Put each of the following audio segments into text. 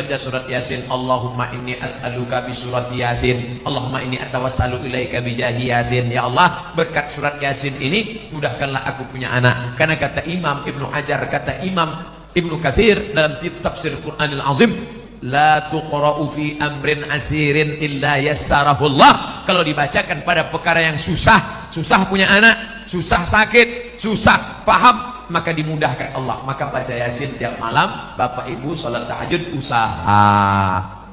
baca surat Yasin, Allahumma inni as'aluka bi surat Yasin, Allahumma inni atawassalu ilaika bi jahi Yasin. Ya Allah, berkat surat Yasin ini mudahkanlah aku punya anak. Karena kata Imam Ibnu Hajar, kata Imam Ibnu Katsir dalam tafsir Qur'anil Azim, la tuqra'u fi amrin asirin illa yassarahullah. Kalau dibacakan pada perkara yang susah, susah punya anak, susah sakit, susah paham, maka dimudahkan Allah. Maka baca Yasin tiap malam. Bapak ibu salat tahajud usaha.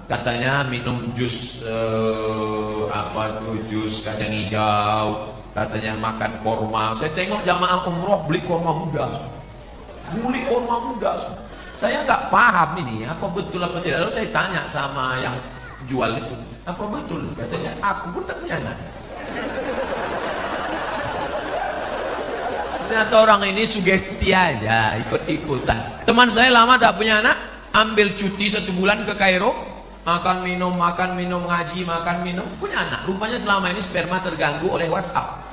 Katanya minum jus jus kacang hijau, katanya makan korma. Saya tengok jamaah umroh beli korma muda, saya nggak paham ini apa betul apa tidak. Lalu saya tanya sama yang jual itu, apa betul? Katanya aku pun tak punya anak. Ternyata orang ini sugesti aja, ikut-ikutan. Teman saya lama tak punya anak, ambil cuti 1 bulan ke Kairo, makan minum, ngaji, makan minum, punya anak. Rupanya selama ini sperma terganggu oleh WhatsApp.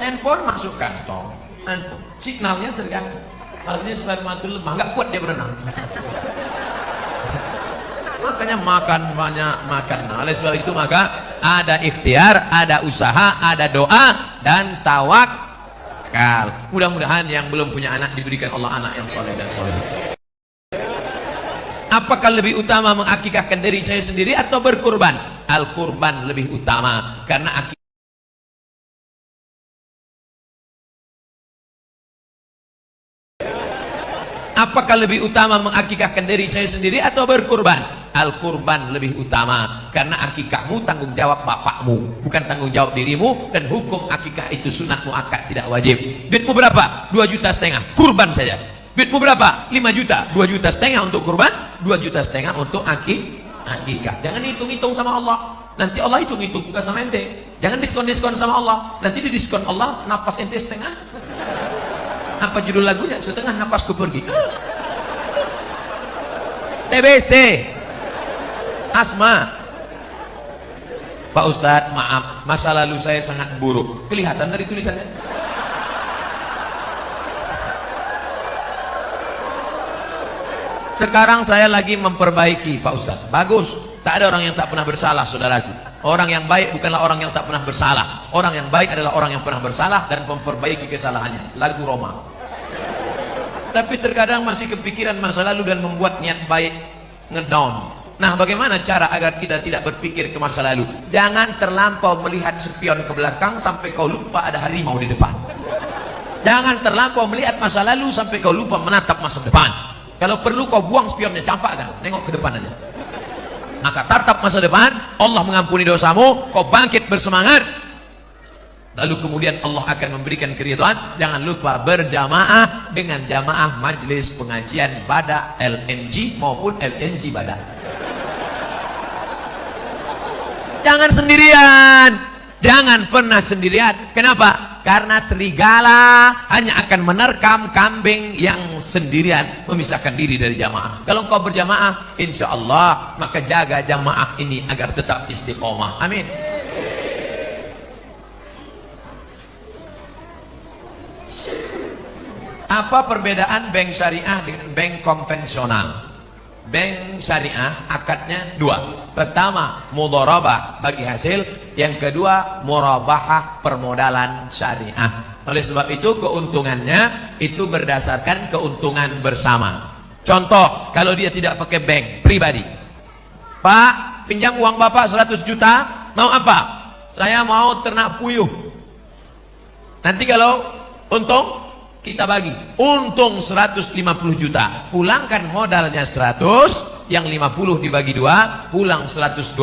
Handphone masuk kantong, signalnya terganggu. Artinya sperma itu lemah, nggak kuat dia berenang. Makanya makan banyak, makan. Nah, oleh sebab itu maka ada ikhtiar, ada usaha, ada doa dan tawakal. Mudah-mudahan yang belum punya anak diberikan Allah anak yang soleh dan soleh. Apakah lebih utama mengakikahkan diri saya sendiri atau berkurban? Al-kurban lebih utama karena akikah. Apakah lebih utama mengakikahkan diri saya sendiri atau berkurban? Al-kurban lebih utama karena akikahmu tanggung jawab bapakmu, bukan tanggung jawab dirimu. Dan hukum akikah itu sunat muakkad, tidak wajib. Duitmu berapa? 2,5 juta, kurban saja. Duitmu berapa? 5 juta, 2,5 juta untuk kurban, 2,5 juta untuk akikah. Jangan hitung-hitung sama Allah, nanti Allah hitung-hitung bukan sama ente. Jangan diskon-diskon sama Allah, nanti di diskon Allah napas ente setengah. Apa judul lagunya? Setengah napasku pergi. TBC, asma. Pak Ustadz, maaf, masa lalu saya sangat buruk. Kelihatan dari tulisannya. Sekarang saya lagi memperbaiki, Pak Ustadz. Bagus. Tak ada orang yang tak pernah bersalah, saudaraku. Orang yang baik bukanlah orang yang tak pernah bersalah. Orang yang baik adalah orang yang pernah bersalah dan memperbaiki kesalahannya. Lagu Roma. Tapi terkadang masih kepikiran masa lalu dan membuat niat baik ngedown. Nah, bagaimana cara agar kita tidak berpikir ke masa lalu? Jangan terlampau melihat spion ke belakang sampai kau lupa ada harimau di depan. Jangan terlampau melihat masa lalu sampai kau lupa menatap masa depan. Kalau perlu kau buang spionnya, campakkan, nengok ke depan aja. Maka tatap masa depan, Allah mengampuni dosamu, kau bangkit bersemangat. Lalu kemudian Allah akan memberikan keridhaan. Jangan lupa berjamaah dengan jamaah majelis pengajian Badak LNG maupun LNG Badak. Jangan sendirian, jangan pernah sendirian. Kenapa? Karena serigala hanya akan menerkam kambing yang sendirian, memisahkan diri dari jamaah. Kalau kau berjamaah, insya Allah, maka jaga jamaah ini agar tetap istiqomah. Amin. Apa perbedaan bank syariah dengan bank konvensional? Bank syariah akadnya 2. Pertama, mudharabah bagi hasil. Yang kedua, murabahah permodalan syariah. Oleh sebab itu keuntungannya itu berdasarkan keuntungan bersama. Contoh, kalau dia tidak pakai bank pribadi. Pak, pinjam uang Bapak 100 juta, mau apa? Saya mau ternak puyuh. Nanti kalau untung kita bagi, untung 150 juta, pulangkan modalnya 100, yang 50 dibagi 2, pulang 125,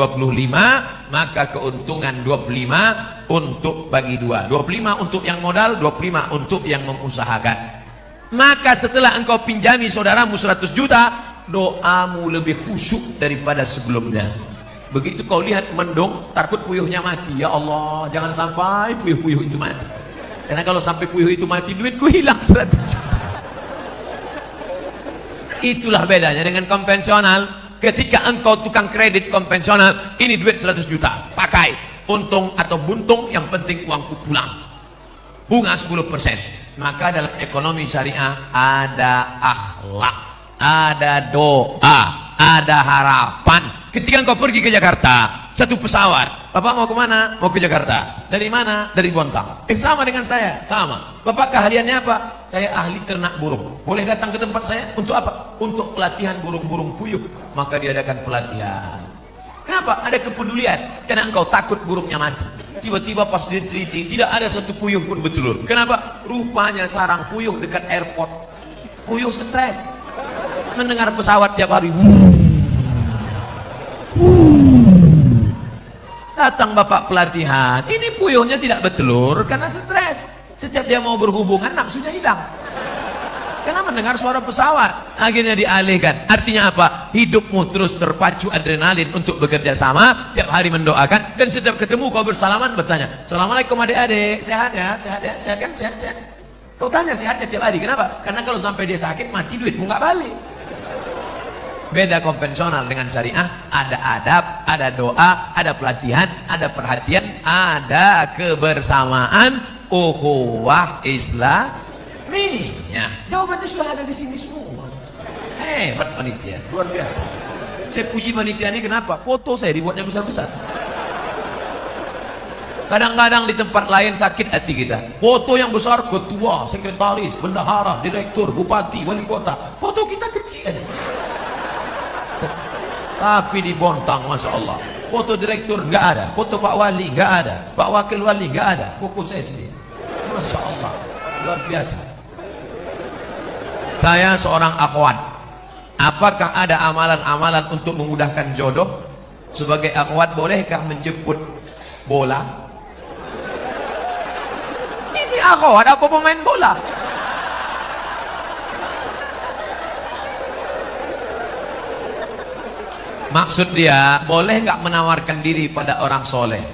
maka keuntungan 25 untuk bagi 2, 25 untuk yang modal, 25 untuk yang mengusahakan. Maka setelah engkau pinjami saudaramu 100 juta, doamu lebih khusyuk daripada sebelumnya. Begitu kau lihat mendung, takut puyuhnya mati, ya Allah, jangan sampai puyuh-puyuh itu mati. Karena kalau sampai puyuh itu mati, duitku hilang 100 juta. Itulah bedanya dengan konvensional. Ketika engkau tukang kredit konvensional, ini duit 100 juta, pakai. Untung atau buntung, yang penting uangku pulang. Bunga 10%. Maka dalam ekonomi syariah ada akhlak. ada doa, ada harapan. Ketika engkau pergi ke Jakarta, satu pesawat, Bapak mau kemana? Mau ke Jakarta. Dari mana? Dari Bontang. Sama dengan saya, sama. Bapak keahliannya apa? Saya ahli ternak burung. Boleh datang ke tempat saya untuk apa? Untuk pelatihan burung-burung puyuh. Maka diadakan pelatihan. Kenapa? Ada kepedulian. Karena engkau takut burungnya mati. Tiba-tiba pas diteliti, tidak ada satu puyuh pun bertelur. Kenapa? Rupanya sarang puyuh dekat airport. Puyuh stres. Mendengar pesawat tiap hari. Datang bapak pelatihan, ini puyuhnya tidak bertelur karena stres. Setiap dia mau berhubungan, nafsunya hilang. Karena mendengar suara pesawat, akhirnya dialihkan. Artinya apa? Hidupmu terus terpacu adrenalin untuk bekerja sama, tiap hari mendoakan, dan setiap ketemu kau bersalaman bertanya, Assalamualaikum adik-adik, sehat ya? Sehat ya? Sehat kan? Sehat, sehat. Kau tanya sehatnya tiap hari, kenapa? Karena kalau sampai dia sakit, mati duitmu nggak balik. Beda konvensional dengan syariah, ada adab, ada doa, ada pelatihan, ada perhatian, ada kebersamaan, ukhuwah Islamiyah. Jawabannya sudah ada di sini semua. Hebat panitia, luar biasa. Saya puji panitia ini kenapa? Foto saya dibuatnya besar-besar. Kadang-kadang di tempat lain sakit hati kita. Foto yang besar, ketua, sekretaris, bendahara, direktur, bupati, wali kota. Foto kita kecil aja. Tapi di Bontang, Masya Allah, foto direktur nggak ada, foto Pak Wali nggak ada, Pak Wakil Wali nggak ada, fokus saya sendiri. Masya Allah, luar biasa. Saya seorang akhwat. Apakah ada amalan-amalan untuk memudahkan jodoh? Sebagai akhwat, bolehkah menjemput bola? Ini akhwat apa pemain bola? Maksud dia, boleh nggak menawarkan diri pada orang soleh?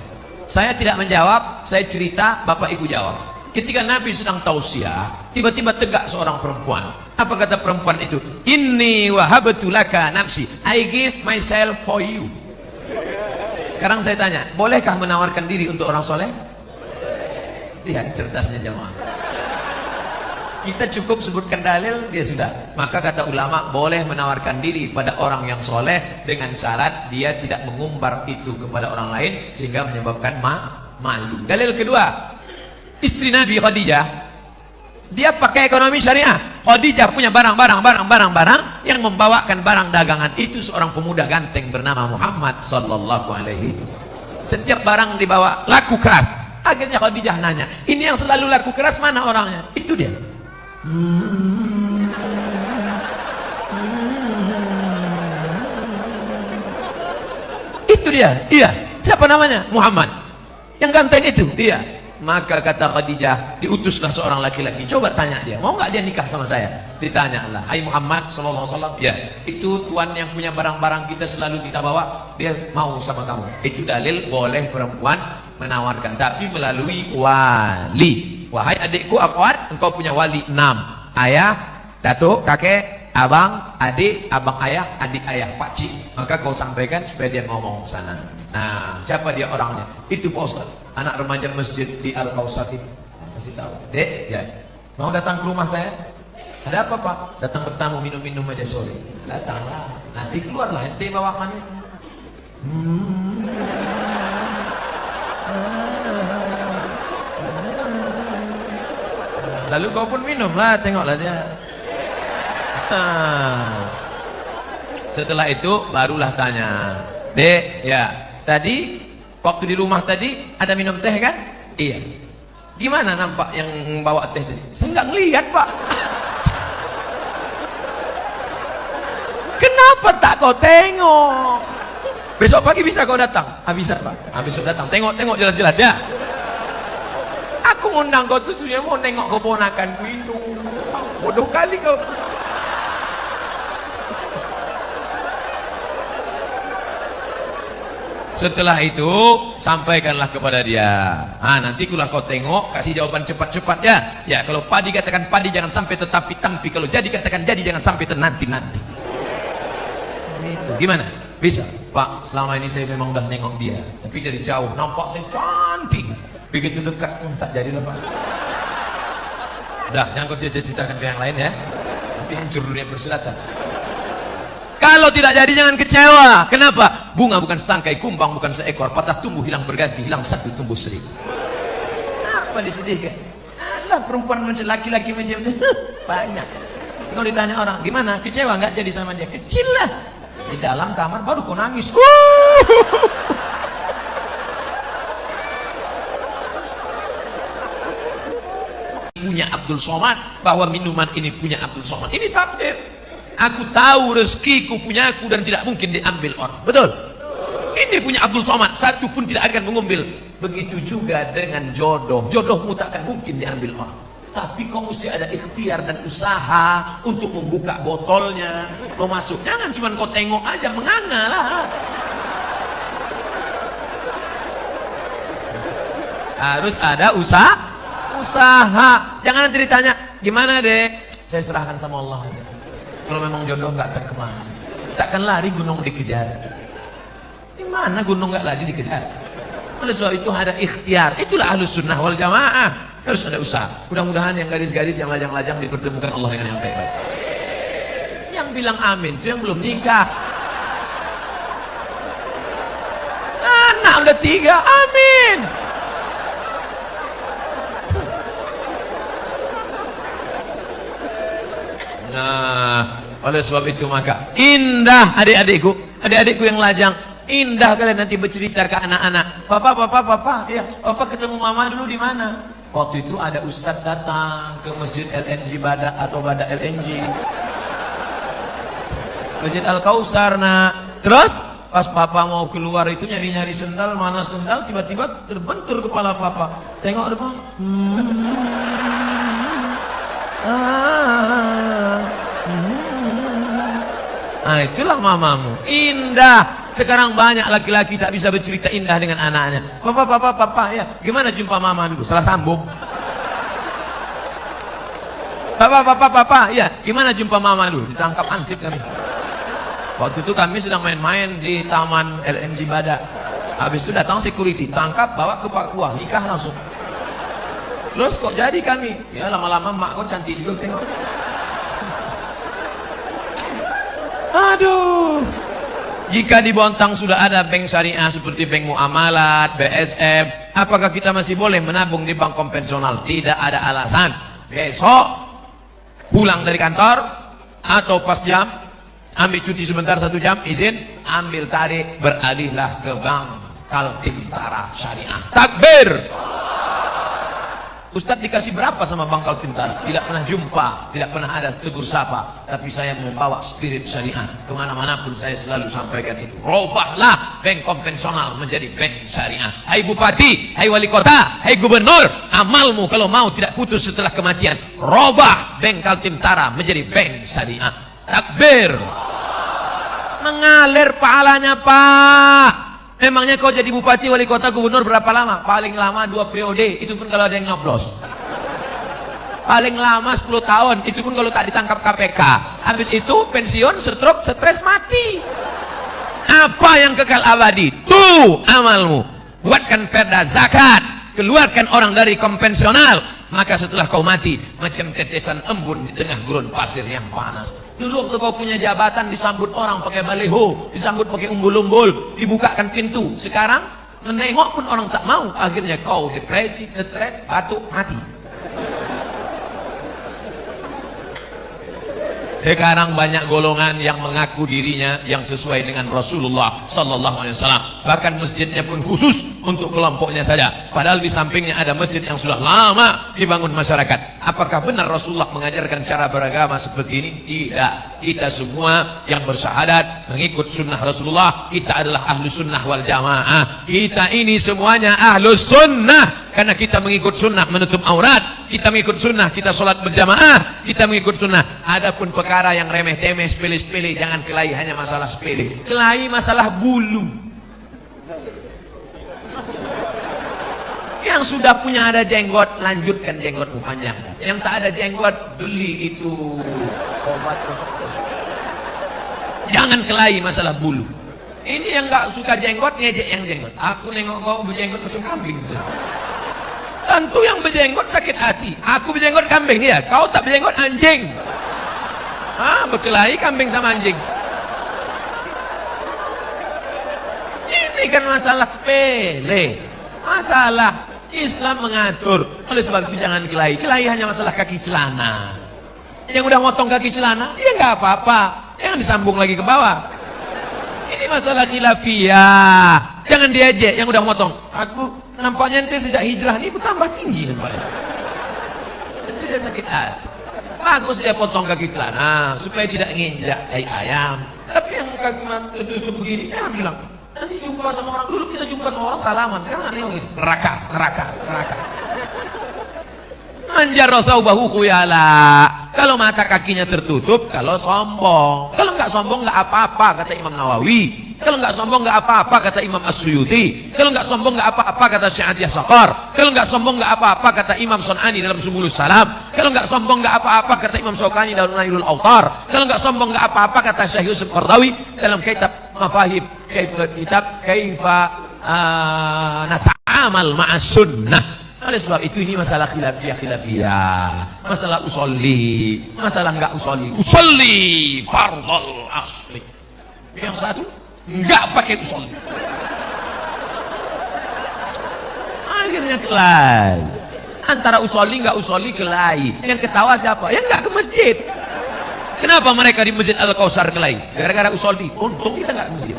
Saya tidak menjawab, saya cerita, Bapak Ibu jawab. Ketika Nabi sedang tausiah, tiba-tiba tegak seorang perempuan. Apa kata perempuan itu? Inni wahabtu laka nafsi, I give myself for you. Sekarang saya tanya, bolehkah menawarkan diri untuk orang soleh? Lihat cerdasnya jemaah. Kita cukup sebutkan dalil, dia sudah. Maka kata ulama, boleh menawarkan diri pada orang yang soleh dengan syarat dia tidak mengumbar itu kepada orang lain sehingga menyebabkan malu. Dalil kedua, istri Nabi Khadijah, dia pakai ekonomi syariah. Khadijah punya barang-barang yang membawakan barang dagangan itu seorang pemuda ganteng bernama Muhammad sallallahu alaihi. Setiap barang dibawa laku keras. Akhirnya Khadijah nanya, ini yang selalu laku keras mana orangnya? Itu dia. Itu dia, iya. Siapa namanya? Muhammad. Yang ganteng itu, iya. Maka kata Khadijah, diutuslah seorang laki-laki. Coba tanya dia, mau nggak dia nikah sama saya? Ditanya Allah, hai Muhammad sallallahu alaihi wasallam. Ya, itu tuan yang punya barang-barang kita selalu kita bawa, dia mau sama kamu. Itu dalil boleh perempuan menawarkan, tapi melalui wali. Wahai adikku akhwat, engkau punya wali 6. Ayah, datuk, kakek, abang, adik, abang ayah, adik ayah, pakcik. Maka kau sampaikan supaya dia ngomong ke sana. Nah, siapa dia orangnya? Itu Pak Ustaz, anak remaja masjid di Al-Kausar itu. Kasih tahu. Dek, ya. Mau datang ke rumah saya? Ada apa Pak? Datang bertamu, minum-minum aja sore. Datanglah. Nanti keluarlah ente bawa mani. Lalu kau pun minumlah, tengoklah dia. Setelah itu barulah tanya, Dek, ya, tadi waktu di rumah tadi ada minum teh kan? Iya. Gimana nampak yang bawa teh tadi? Saya nggak ngelihat Pak. Kenapa tak kau tengok? Besok pagi bisa kau datang? Bisa Pak. Besok datang. Tengok jelas-jelas ya. Aku undang kau tujuannya mau nengok keponakanku itu. Bodoh kali kau. Setelah itu sampaikanlah kepada dia. Nanti kulah kau tengok, kasih jawaban cepat-cepat ya. Ya, kalau padi katakan padi jangan sampai tetapi tampi. Kalau jadi katakan jadi jangan sampai nanti. Gimana? Bisa? Pak, selama ini saya memang udah nengok dia, tapi dari jauh nampak saya cantik. Begitu dekat, tak jadilah Pak. Dah, jangan kau ceritakan ke yang lain ya. Nanti hancur dunia persilatan. Kalau tidak jadi jangan kecewa. Kenapa? Bunga bukan setangkai, kumbang bukan seekor, patah tumbuh hilang berganti, hilang satu tumbuh seribu. Apa disedihkan? Alah, perempuan macam laki-laki macam itu banyak. Kalau ditanya orang, gimana? Kecewa nggak jadi sama dia? Kecil lah. Di dalam kamar baru kau nangis. Punya Abdul Somad, bahwa minuman ini punya Abdul Somad. Ini takdir. Aku tahu rezekiku punya aku dan tidak mungkin diambil orang. Betul? Ini punya Abdul Somad, satu pun tidak akan mengambil. Begitu juga dengan jodoh. Jodohmu tak akan mungkin diambil orang. Tapi kau mesti ada ikhtiar dan usaha untuk membuka botolnya. Kau masuk. Jangan cuma kau tengok aja, menganga lah. Harus ada usaha. Jangan nanti ditanya, gimana dek? Saya serahkan sama Allah. Kalau memang jodoh nggak akan kemana. Takkan lari gunung dikejar. Di mana gunung nggak lari dikejar? Oleh sebab itu ada ikhtiar. Itulah Ahlus Sunnah wal Jamaah. Harus ada usaha. Mudah-mudahan yang garis-garis, yang lajang-lajang dipertemukan Allah dengan yang baik-baik. Yang bilang amin itu yang belum nikah. Anak udah 3, amin. Nah, oleh sebab itu maka indah adik-adikku yang lajang, indah kalian nanti bercerita ke anak-anak. Papa, ya, papa ketemu mama dulu di mana? Waktu itu ada ustadz datang ke masjid LNG Badak atau Badak LNG, Masjid Al-Kausar. Nah, terus pas papa mau keluar itu nyari-nyari sendal, mana sendal, tiba-tiba terbentur kepala papa. Tengok depan. Nah, itulah mamamu. Indah. Sekarang banyak laki-laki tak bisa bercerita indah dengan anaknya. Papa, ya, gimana jumpa mama dulu? Salah sambung. Papa, ya, gimana jumpa mama dulu? Ditangkap ansip kami. Waktu itu kami sedang main-main di taman LNG Badak. Habis itu datang security, tangkap, bawa ke Pak Kuah, nikah langsung. Terus kok jadi kami? Ya lama-lama mak kok cantik juga tengok. Aduh. Jika di Bontang sudah ada bank syariah seperti bank muamalat, BSF, apakah kita masih boleh menabung di bank konvensional? Tidak ada alasan. Besok pulang dari kantor atau pas jam, ambil cuti sebentar 1 jam, izin, ambil tarik, beralihlah ke bank Kaltentara Syariah. Takbir. Ustadz dikasih berapa sama Bank Kaltentara? Tidak pernah jumpa, tidak pernah ada tegur sapa. Tapi saya membawa spirit syariah kemana-mana pun, saya selalu sampaikan itu. Robahlah bank konvensional menjadi bank syariah. Hai bupati, hai wali kota, hai gubernur, amalmu kalau mau tidak putus setelah kematian. Robah bank Kaltentara menjadi bank syariah. Takbir. Mengalir pahalanya, Pak. Memangnya kau jadi bupati, wali kota, gubernur berapa lama? Paling lama 2 periode, itu pun kalau ada yang nyoblos. Paling lama 10 tahun, itu pun kalau tak ditangkap KPK. Habis itu pensiun, stroke, stres, mati. Apa yang kekal abadi? Tuh amalmu. Buatkan perda zakat, keluarkan orang dari konvensional, maka setelah kau mati macam tetesan embun di tengah gurun pasir yang panas. Dulu waktu kau punya jabatan disambut orang pakai baliho, disambut pakai umbul-umbul, dibukakan pintu. Sekarang menengok pun orang tak mau. Akhirnya kau depresi, stres, batuk, mati. Sekarang banyak golongan yang mengaku dirinya yang sesuai dengan Rasulullah Sallallahu Alaihi Wasallam. Bahkan masjidnya pun khusus untuk kelompoknya saja. Padahal di sampingnya ada masjid yang sudah lama dibangun masyarakat. Apakah benar Rasulullah mengajarkan cara beragama seperti ini? Tidak. Kita semua yang bersyahadat mengikut sunnah Rasulullah, kita adalah ahlu sunnah wal jamaah. Kita ini semuanya ahlu sunnah. Karena kita mengikut sunnah menutup aurat, kita mengikut sunnah kita sholat berjamaah, kita mengikut sunnah. Adapun perkara yang remeh-temeh, sepele-sepele, jangan kelahi hanya masalah sepele. Kelahi masalah bulu. Yang sudah punya ada jenggot, lanjutkan jenggotmu panjang. Yang tak ada jenggot, beli itu obat. Jangan kelahi masalah bulu. Ini yang gak suka jenggot, ngejek yang jenggot. Aku nengok kau berjenggot macam kambing. Tentu yang berjenggot sakit hati. Aku berjenggot kambing, ya. Kau tak berjenggot anjing. Berkelahi kambing sama anjing. Ini kan masalah sepele. Masalah Islam mengatur. Oleh sebab itu jangan kelahi. Kelahi hanya masalah kaki celana. Yang udah motong kaki celana, ya nggak apa-apa. Yang disambung lagi ke bawah. Ini masalah khilafiyah. Jangan diejek yang udah motong. Aku nampaknya nanti sejak hijrah ini tambah tinggi nampaknya. Tidak sakit hati. Bagus dia potong kaki celana supaya tidak nginjak ayam. Tapi yang kaki tutup begini, ya bilang nanti jumpa sama orang, dulu kita jumpa sama orang salaman, sekarang ada yang gitu, neraka. Anjar rasaubahu khuyala. Kalau mata kakinya tertutup, kalau sombong. Kalau nggak sombong nggak apa-apa kata Imam Nawawi. Kalau nggak sombong nggak apa-apa kata Imam As-Suyuti. Kalau nggak sombong nggak apa-apa kata Syekh Atiyah Saqar. Kalau nggak sombong nggak apa-apa kata Imam Sun'ani dalam Subulus Salam. Kalau nggak sombong nggak apa-apa kata Imam Syaukani dalam Nailul Autar. Kalau nggak sombong nggak apa-apa kata Syekh Yusuf Qardawi dalam kitab Mafahib Kaifa Nata'amal Ma'as Sunnah. Oleh sebab itu ini masalah khilafiyah, masalah usolli, masalah enggak usolli fardhul asli. Yang satu enggak pakai usolli. Akhirnya kelahi. Antara usolli enggak usolli kelahi. Yang ketawa siapa? Yang enggak ke masjid. Kenapa mereka di Masjid Al-Kautsar kelahi? Gara-gara usolli. Untung kita enggak ke masjid.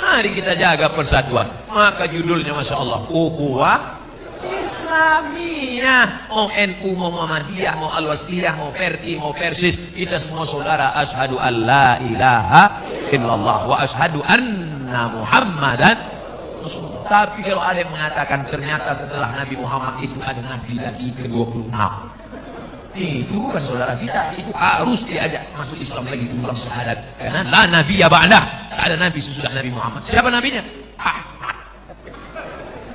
Mari kita jaga persatuan. Maka judulnya Masya Allah, Ukhuwah Islamiyah. Mau NU, mau Muhammadiyah, mau Al-Wasliyah, mau Perti, mau Persis, kita semua saudara. Asyhadu an la ilaha illallah wa asyhadu anna Muhammadan Rasulullah. Tapi kalau ada yang mengatakan ternyata setelah Nabi Muhammad itu ada Nabi lagi ke-26, itu bukan saudara kita, itu harus diajak masuk Islam lagi dalam syahadat. Karena la nabiyya ba'dah, tak ada nabi sesudah Nabi Muhammad. Siapa nabinya? Ahmad.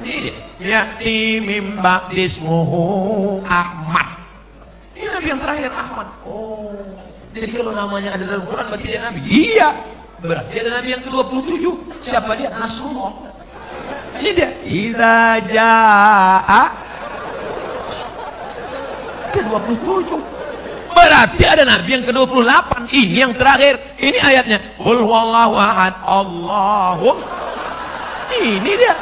Ini dia. Ya'ti min ba'dismuhu Ahmad. Ini nabi yang terakhir Ahmad. Oh, jadi kalau namanya ada dalam Quran berarti dia nabi. Iya. Berarti ada nabi yang ke-27. Siapa dia? Nasrullah. Ini dia. Iza ja'a ke-27. Berarti ada nabi yang ke-28. Ini yang terakhir. Ini ayatnya. Qul huwallahu ahad, Allahu. Ini dia.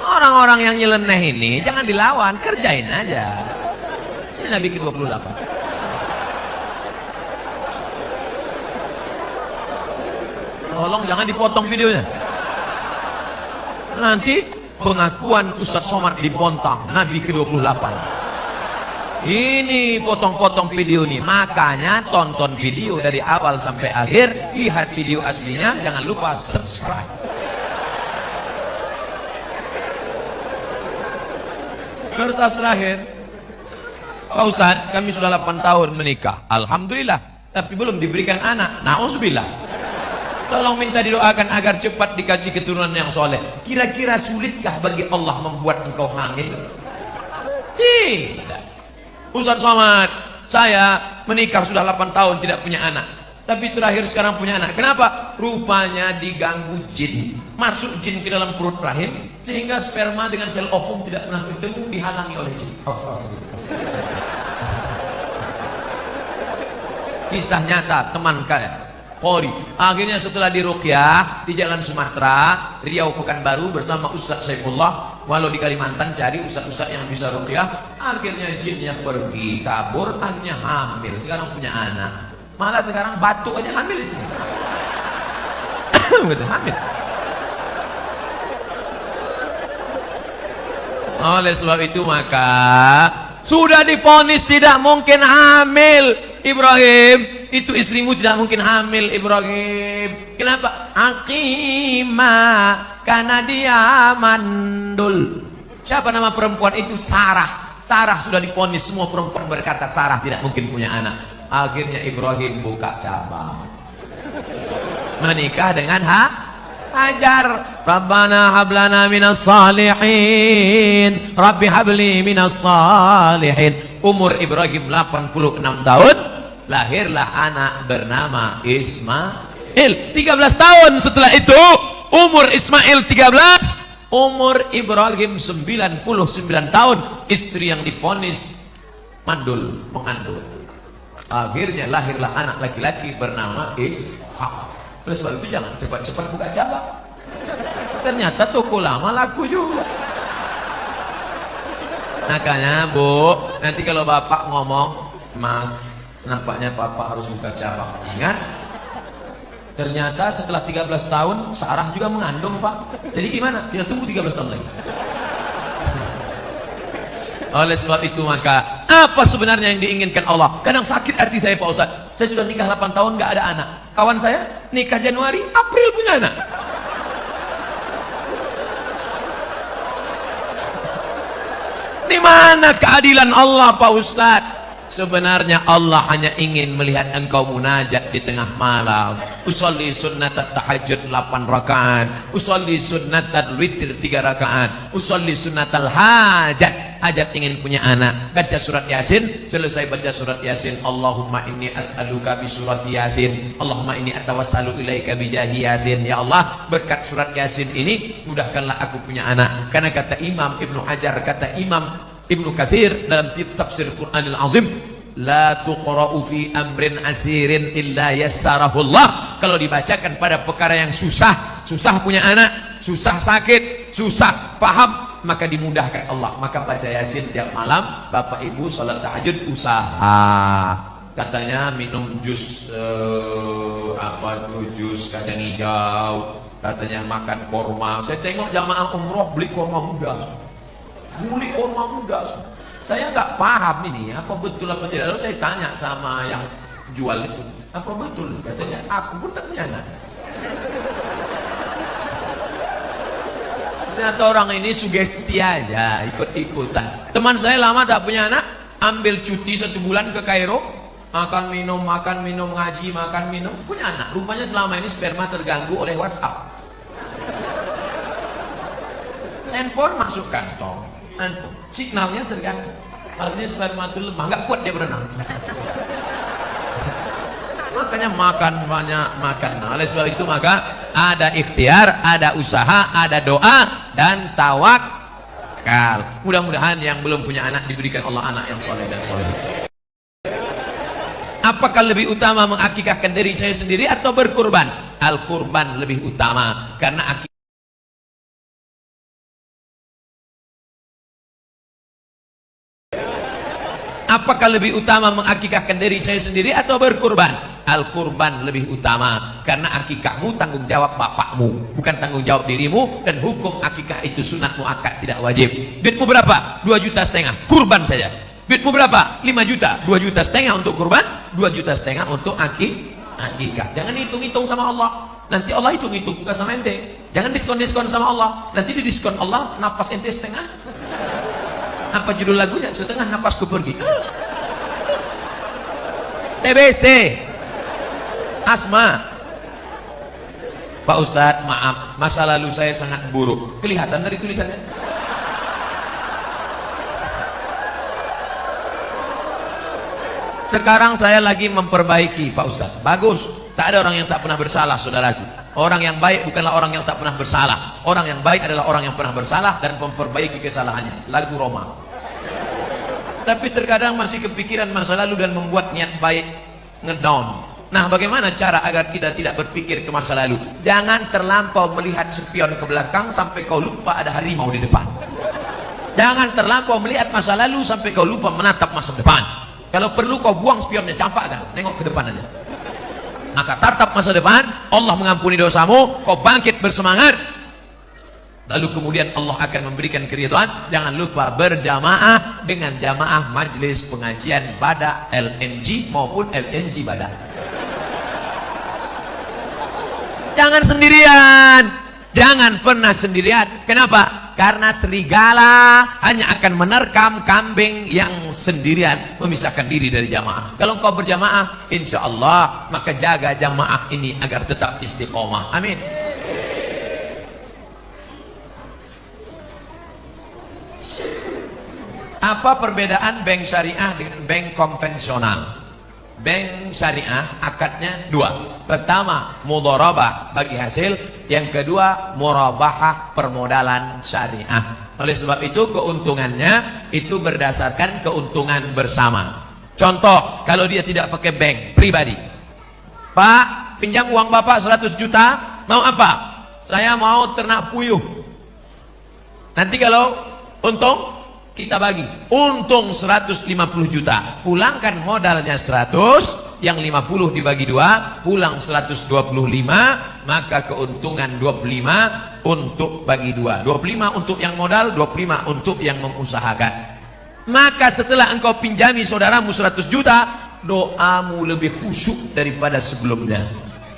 Orang-orang yang nyeleneh ini jangan dilawan, kerjain aja. Ini nabi ke-28. Tolong jangan dipotong videonya. Nanti pengakuan Ustaz Somad dibontak, Nabi ke-28. Ini potong-potong video nih. Makanya tonton video dari awal sampai akhir, lihat video aslinya, jangan lupa subscribe. Kertas terakhir. Pak Ustaz, kami sudah 8 tahun menikah, alhamdulillah, tapi belum diberikan anak. Na'udzubillah. Tolong minta didoakan agar cepat dikasih keturunan yang soleh. Kira-kira sulitkah bagi Allah membuat engkau hamil? Tidak. Ustaz Somad, saya menikah sudah 8 tahun tidak punya anak, tapi terakhir sekarang punya anak. Kenapa? Rupanya diganggu jin. Masuk jin ke dalam perut rahim, sehingga sperma dengan sel ovum tidak pernah bertemu, dihalangi oleh jin. Kisah nyata teman kalian. Polri. Akhirnya setelah diruqyah di Jalan Sumatera, Riau Pekanbaru bersama Ustaz Saifullah, walau di Kalimantan cari ustaz-ustaz yang bisa ruqyah, akhirnya jinnya pergi, kabur, akhirnya hamil. Sekarang punya anak. Malah sekarang batuk aja hamil istri. Betul, hamil. Oleh sebab itu maka sudah divonis tidak mungkin hamil Ibrahim. Itu istrimu tidak mungkin hamil Ibrahim. Kenapa? Aqimah, karena dia mandul. Siapa nama perempuan itu? Sarah. Sarah sudah divonis, semua perempuan berkata Sarah tidak mungkin punya anak. Akhirnya Ibrahim buka cabang, menikah dengan Hajar. Rabbana hablana minas salihin, Rabbi habli minas salihin. Umur Ibrahim 86 tahun, lahirlah anak bernama Ismail. 13 tahun setelah itu, umur Ismail 13, umur Ibrahim 99 tahun. Istri yang divonis mandul, mengandung. Akhirnya lahirlah anak laki-laki bernama Ishak. Oleh sebab itu jangan cepat-cepat buka cabang. Ternyata toko lama laku juga. Makanya Bu, nanti kalau bapak ngomong, Mas, nampaknya papa harus buka cabang. Ingat, ternyata setelah 13 tahun Sarah juga mengandung Pak. Jadi gimana? Kita tunggu 13 tahun lagi. Oleh sebab itu maka apa sebenarnya yang diinginkan Allah? Kadang sakit hati saya Pak Ustaz. Saya sudah nikah 8 tahun gak ada anak. Kawan saya nikah Januari, April punya anak. Di mana keadilan Allah Pak Ustaz? Sebenarnya Allah hanya ingin melihat engkau munajat di tengah malam. Usolli sunnatat tahajud 8 rakaat, usolli sunnatat witir 3 rakaat, usolli sunnatal hajat. Hajat ingin punya anak, baca surat Yasin, selesai baca surat Yasin, Allahumma inni as'aluka bi surat Yasin, Allahumma inni atawassalu ilaika bi jahi Yasin. Ya Allah, berkat surat Yasin ini mudahkanlah aku punya anak. Karena kata Imam Ibnu Hajar, kata Imam Ibnu Katsir dalam tafsir Qur'anil Azim, la tuqra'u fi amrin asirin illa yassarahullah. Kalau dibacakan pada perkara yang susah, susah punya anak, susah sakit, susah paham, maka dimudahkan Allah. Maka baca Yasin tiap malam. Bapak Ibu salat tahajud usaha. Katanya minum jus jus kacang hijau. Katanya makan korma. Saya tengok jamaah umroh beli korma muda. Beli korma muda. Saya nggak paham ini apa betul apa tidak. Lalu saya tanya sama yang jual itu, apa betul? Katanya aku pun tak punya anak. Ternyata orang ini sugesti aja, ikut-ikutan. Teman saya lama tak punya anak, ambil cuti 1 bulan ke Kairo, makan minum, ngaji, makan minum, punya anak. Rupanya selama ini sperma terganggu oleh WhatsApp. Handphone masuk kantong, signalnya terganggu. Artinya sperma itu lemah, nggak kuat dia berenang. Makanya makan banyak, makan. Nah, oleh sebab itu maka ada ikhtiar, ada usaha, ada doa dan tawakal. Mudah-mudahan yang belum punya anak diberikan Allah anak yang soleh dan soleh. Apakah lebih utama mengakikahkan diri saya sendiri atau berkurban? Al-kurban lebih utama karena akikah. Apakah lebih utama mengakikahkan diri saya sendiri atau berkurban? Al-kurban lebih utama karena akikahmu tanggung jawab bapakmu, bukan tanggung jawab dirimu. Dan hukum akikah itu sunat muakkad, tidak wajib. Duitmu berapa? 2,5 juta, kurban saja. Duitmu berapa? 5 juta, 2,5 juta untuk kurban, 2,5 juta untuk akikah. Jangan hitung-hitung sama Allah. Nanti Allah hitung-hitung bukan sama ente. Jangan diskon-diskon sama Allah. Nanti di diskon Allah nafas ente setengah. Apa judul lagunya? Setengah napasku pergi. TBC, asma. Pak Ustadz, maaf, masa lalu saya sangat buruk. Kelihatan dari tulisannya. Sekarang saya lagi memperbaiki Pak Ustadz. Bagus. Tak ada orang yang tak pernah bersalah, saudaraku. Orang yang baik bukanlah orang yang tak pernah bersalah. Orang yang baik adalah orang yang pernah bersalah dan memperbaiki kesalahannya. Lagu Roma. Tapi terkadang masih kepikiran masa lalu dan membuat niat baik ngedown. Nah, bagaimana cara agar kita tidak berpikir ke masa lalu? Jangan terlampau melihat spion ke belakang sampai kau lupa ada harimau di depan. Jangan terlampau melihat masa lalu sampai kau lupa menatap masa depan. Kalau perlu kau buang spionnya, campakkan, nengok ke depan aja. Maka tatap masa depan, Allah mengampuni dosamu, kau bangkit bersemangat, lalu kemudian Allah akan memberikan keridhaan. Jangan lupa berjamaah dengan jamaah majelis pengajian Bada LNG maupun LNG Bada. Jangan sendirian, jangan pernah sendirian. Kenapa? Karena serigala hanya akan menerkam kambing yang sendirian, memisahkan diri dari jamaah. Kalau engkau berjamaah, insya Allah, maka jaga jamaah ini agar tetap istiqomah. Amin. Apa perbedaan bank syariah dengan bank konvensional? Bank syariah akadnya 2. Pertama, mudharabah bagi hasil. Yang kedua, murabahah permodalan syariah. Oleh sebab itu keuntungannya itu berdasarkan keuntungan bersama. Contoh, kalau dia tidak pakai bank pribadi, Pak, pinjam uang Bapak 100 juta, mau apa? Saya mau ternak puyuh. Nanti kalau untung, kita bagi. Untung 150 juta. Pulangkan modalnya 100, yang 50 dibagi 2, pulang 125, maka keuntungan 25 untuk bagi 2. 25 untuk yang modal, 25 untuk yang mengusahakan. Maka setelah engkau pinjami saudaramu 100 juta, doamu lebih khusyuk daripada sebelumnya.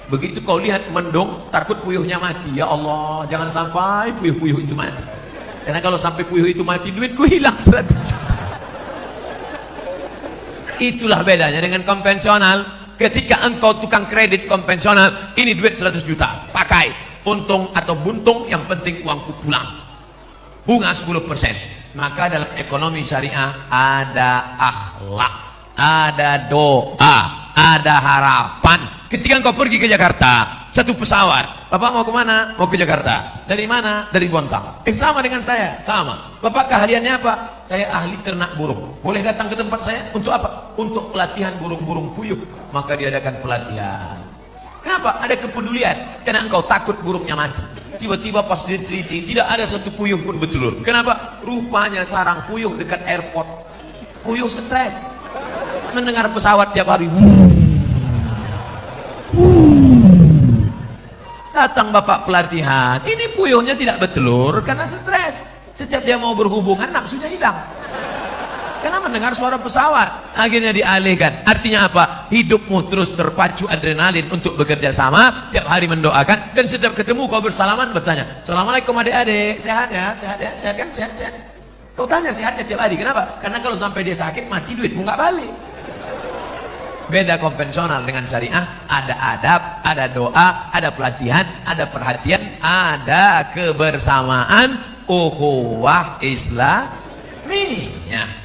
Begitu kau lihat mendung, takut puyuhnya mati. Ya Allah, jangan sampai puyuh-puyuh itu mati. Karena kalau sampai puyuh itu mati, duitku hilang 100 juta. Itulah bedanya dengan konvensional. Ketika engkau tukang kredit konvensional, ini duit 100 juta, pakai. Untung atau buntung, yang penting uangku pulang. Bunga 10%. Maka dalam ekonomi syariah ada akhlak, ada doa, ada harapan. Ketika engkau pergi ke Jakarta, satu pesawat, Bapak mau kemana? Mau ke Jakarta. Dari mana? Dari Bontang. Sama dengan saya, sama. Bapak keahliannya apa? Saya ahli ternak burung. Boleh datang ke tempat saya untuk apa? Untuk pelatihan burung-burung puyuh. Maka diadakan pelatihan. Kenapa? Ada kepedulian. Karena engkau takut burungnya mati. Tiba-tiba pas diteliti, tidak ada satu puyuh pun bertelur. Kenapa? Rupanya sarang puyuh dekat airport. Puyuh stres. Mendengar pesawat tiap hari. Datang bapak pelatihan, ini puyuhnya tidak bertelur karena stres. Setiap dia mau berhubungan, nafsunya hilang karena mendengar suara pesawat. Akhirnya dialihkan. Artinya apa? Hidupmu terus terpacu adrenalin untuk bekerja sama, tiap hari mendoakan, dan setiap ketemu kau bersalaman bertanya, Assalamualaikum adik-adik, sehat ya? Sehat ya? Sehat kan? Sehat, sehat. Kau tanya sehatnya tiap hari. Kenapa? Karena kalau sampai dia sakit, mati duitmu nggak balik. Beda konvensional dengan syariah, ada adab, ada doa, ada pelatihan, ada perhatian, ada kebersamaan, ukhuwah Islamiyah.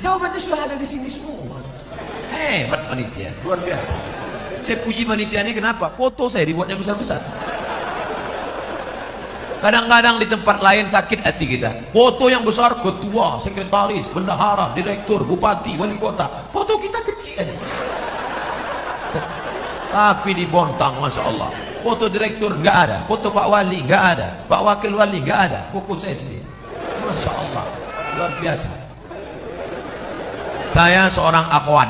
Jawabannya sudah ada di sini semua. Hebat panitia, luar biasa. Saya puji panitia ini kenapa? Foto saya dibuatnya besar-besar. Kadang-kadang di tempat lain sakit hati kita. Foto yang besar, ketua, sekretaris, bendahara, direktur, bupati, wali kota. Foto kita kecil aja. Tapi di Bontang, Masya Allah, foto direktur nggak ada, foto Pak Wali nggak ada, Pak Wakil Wali nggak ada, fokus saya sendiri. Masya Allah, luar biasa. Saya seorang akhwat.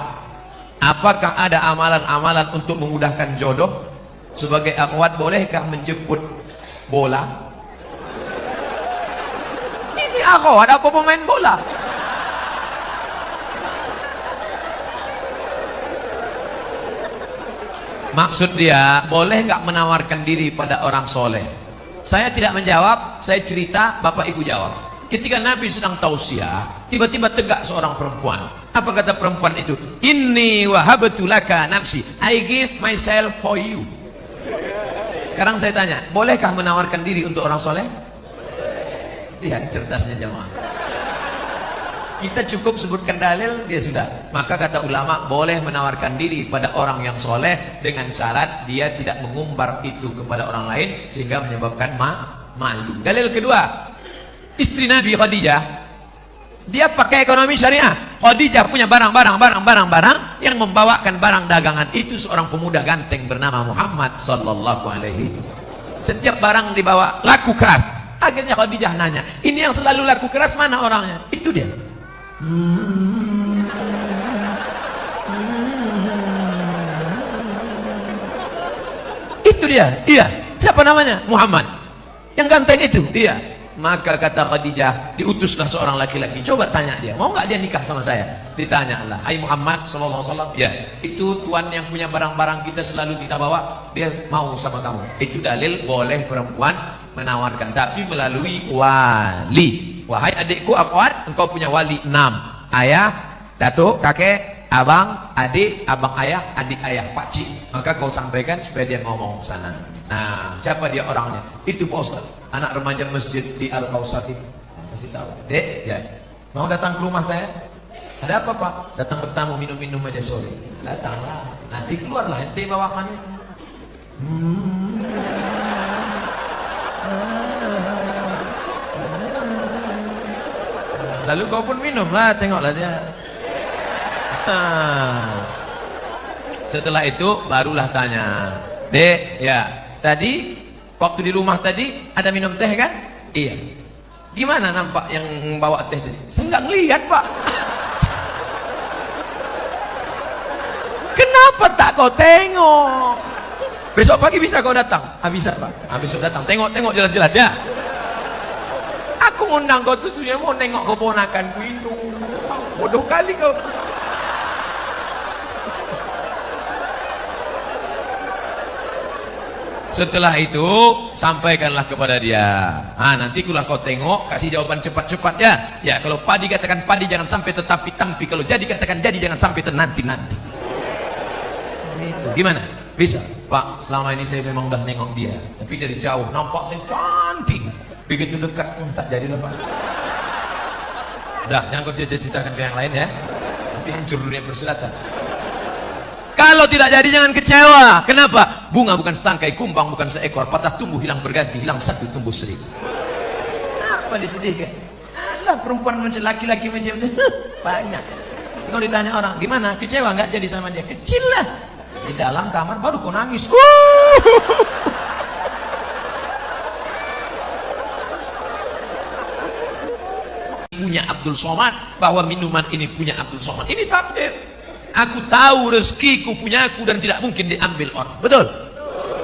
Apakah ada amalan-amalan untuk memudahkan jodoh? Sebagai akhwat, bolehkah menjemput bola? Ini akhwat apa pemain bola? Maksud dia, boleh nggak menawarkan diri pada orang soleh? Saya tidak menjawab, saya cerita, Bapak Ibu jawab. Ketika Nabi sedang tausiah, tiba-tiba tegak seorang perempuan. Apa kata perempuan itu? Inni wahabtu laka nafsi, I give myself for you. Sekarang saya tanya, bolehkah menawarkan diri untuk orang soleh? Lihat cerdasnya jemaah. Kita cukup sebutkan dalil, dia sudah. Maka kata ulama, boleh menawarkan diri pada orang yang soleh dengan syarat dia tidak mengumbar itu kepada orang lain sehingga menyebabkan malu. Dalil kedua, istri Nabi Khadijah, dia pakai ekonomi syariah. Khadijah punya barang yang membawakan barang dagangan itu seorang pemuda ganteng bernama Muhammad sallallahu alaihi. Setiap barang dibawa laku keras. Akhirnya Khadijah nanya, ini yang selalu laku keras mana orangnya? Itu dia. Itu dia. Iya. Siapa namanya? Muhammad. Yang ganteng itu. Iya. Maka kata Khadijah, diutuslah seorang laki-laki. Coba tanya dia, mau nggak dia nikah sama saya? Ditanya Allah, hai Muhammad sallallahu alaihi wasallam. Ya, itu tuan yang punya barang-barang kita selalu kita bawa, dia mau sama kamu. Itu dalil boleh perempuan menawarkan, tapi melalui wali. Wahai adikku akhwat, engkau punya wali 6. Ayah, datuk, kakek, abang, adik, abang ayah, adik ayah, pakcik. Maka kau sampaikan supaya dia ngomong sana. Nah, siapa dia orangnya? Itu Pak Ustaz, anak remaja masjid di Al-Kausar itu. Kasih tahu. Dek, ya. Mau datang ke rumah saya? Ada apa Pak? Datang bertamu, minum-minum aja sore. Datanglah. Nanti keluarlah ente bawa mana? Lalu kau pun minumlah, tengoklah dia. Setelah itu barulah tanya, Dek, ya tadi waktu di rumah tadi ada minum teh kan? Iya. Gimana nampak yang bawa teh tadi? Saya nggak ngelihat, Pak. Kenapa tak kau tengok? Besok pagi bisa kau datang? Bisa, Pak. Besok datang. Tengok jelas-jelas ya. Aku ngundang kau tujuannya mau nengok keponakanku itu. Bodoh kali kau. Setelah itu sampaikanlah kepada dia. Nanti kulah kau tengok, kasih jawaban cepat-cepat ya. Ya, kalau padi katakan padi, jangan sampai tetapi tampi. Kalau jadi katakan jadi, jangan sampai nanti. Gimana? Bisa? Pak, selama ini saya memang udah nengok dia, tapi dari jauh nampak saya cantik. Begitu dekat, tak jadi lah, Pak. Udah, jangan kau ceritakan ke yang lain ya. Nanti hancur dunia persilatan. Kalau tidak jadi jangan kecewa. Kenapa? Bunga bukan setangkai, kumbang bukan seekor, patah tumbuh hilang berganti, hilang satu tumbuh seribu. Apa disedihkan? Alah, perempuan macam laki-laki macam itu banyak. Kalau ditanya orang, gimana? Kecewa nggak jadi sama dia? Kecil lah. Di dalam kamar baru kau nangis. Punya Abdul Somad, bahwa minuman ini punya Abdul Somad. Ini takdir. Aku tahu rezekiku punyaku dan tidak mungkin diambil orang. Betul?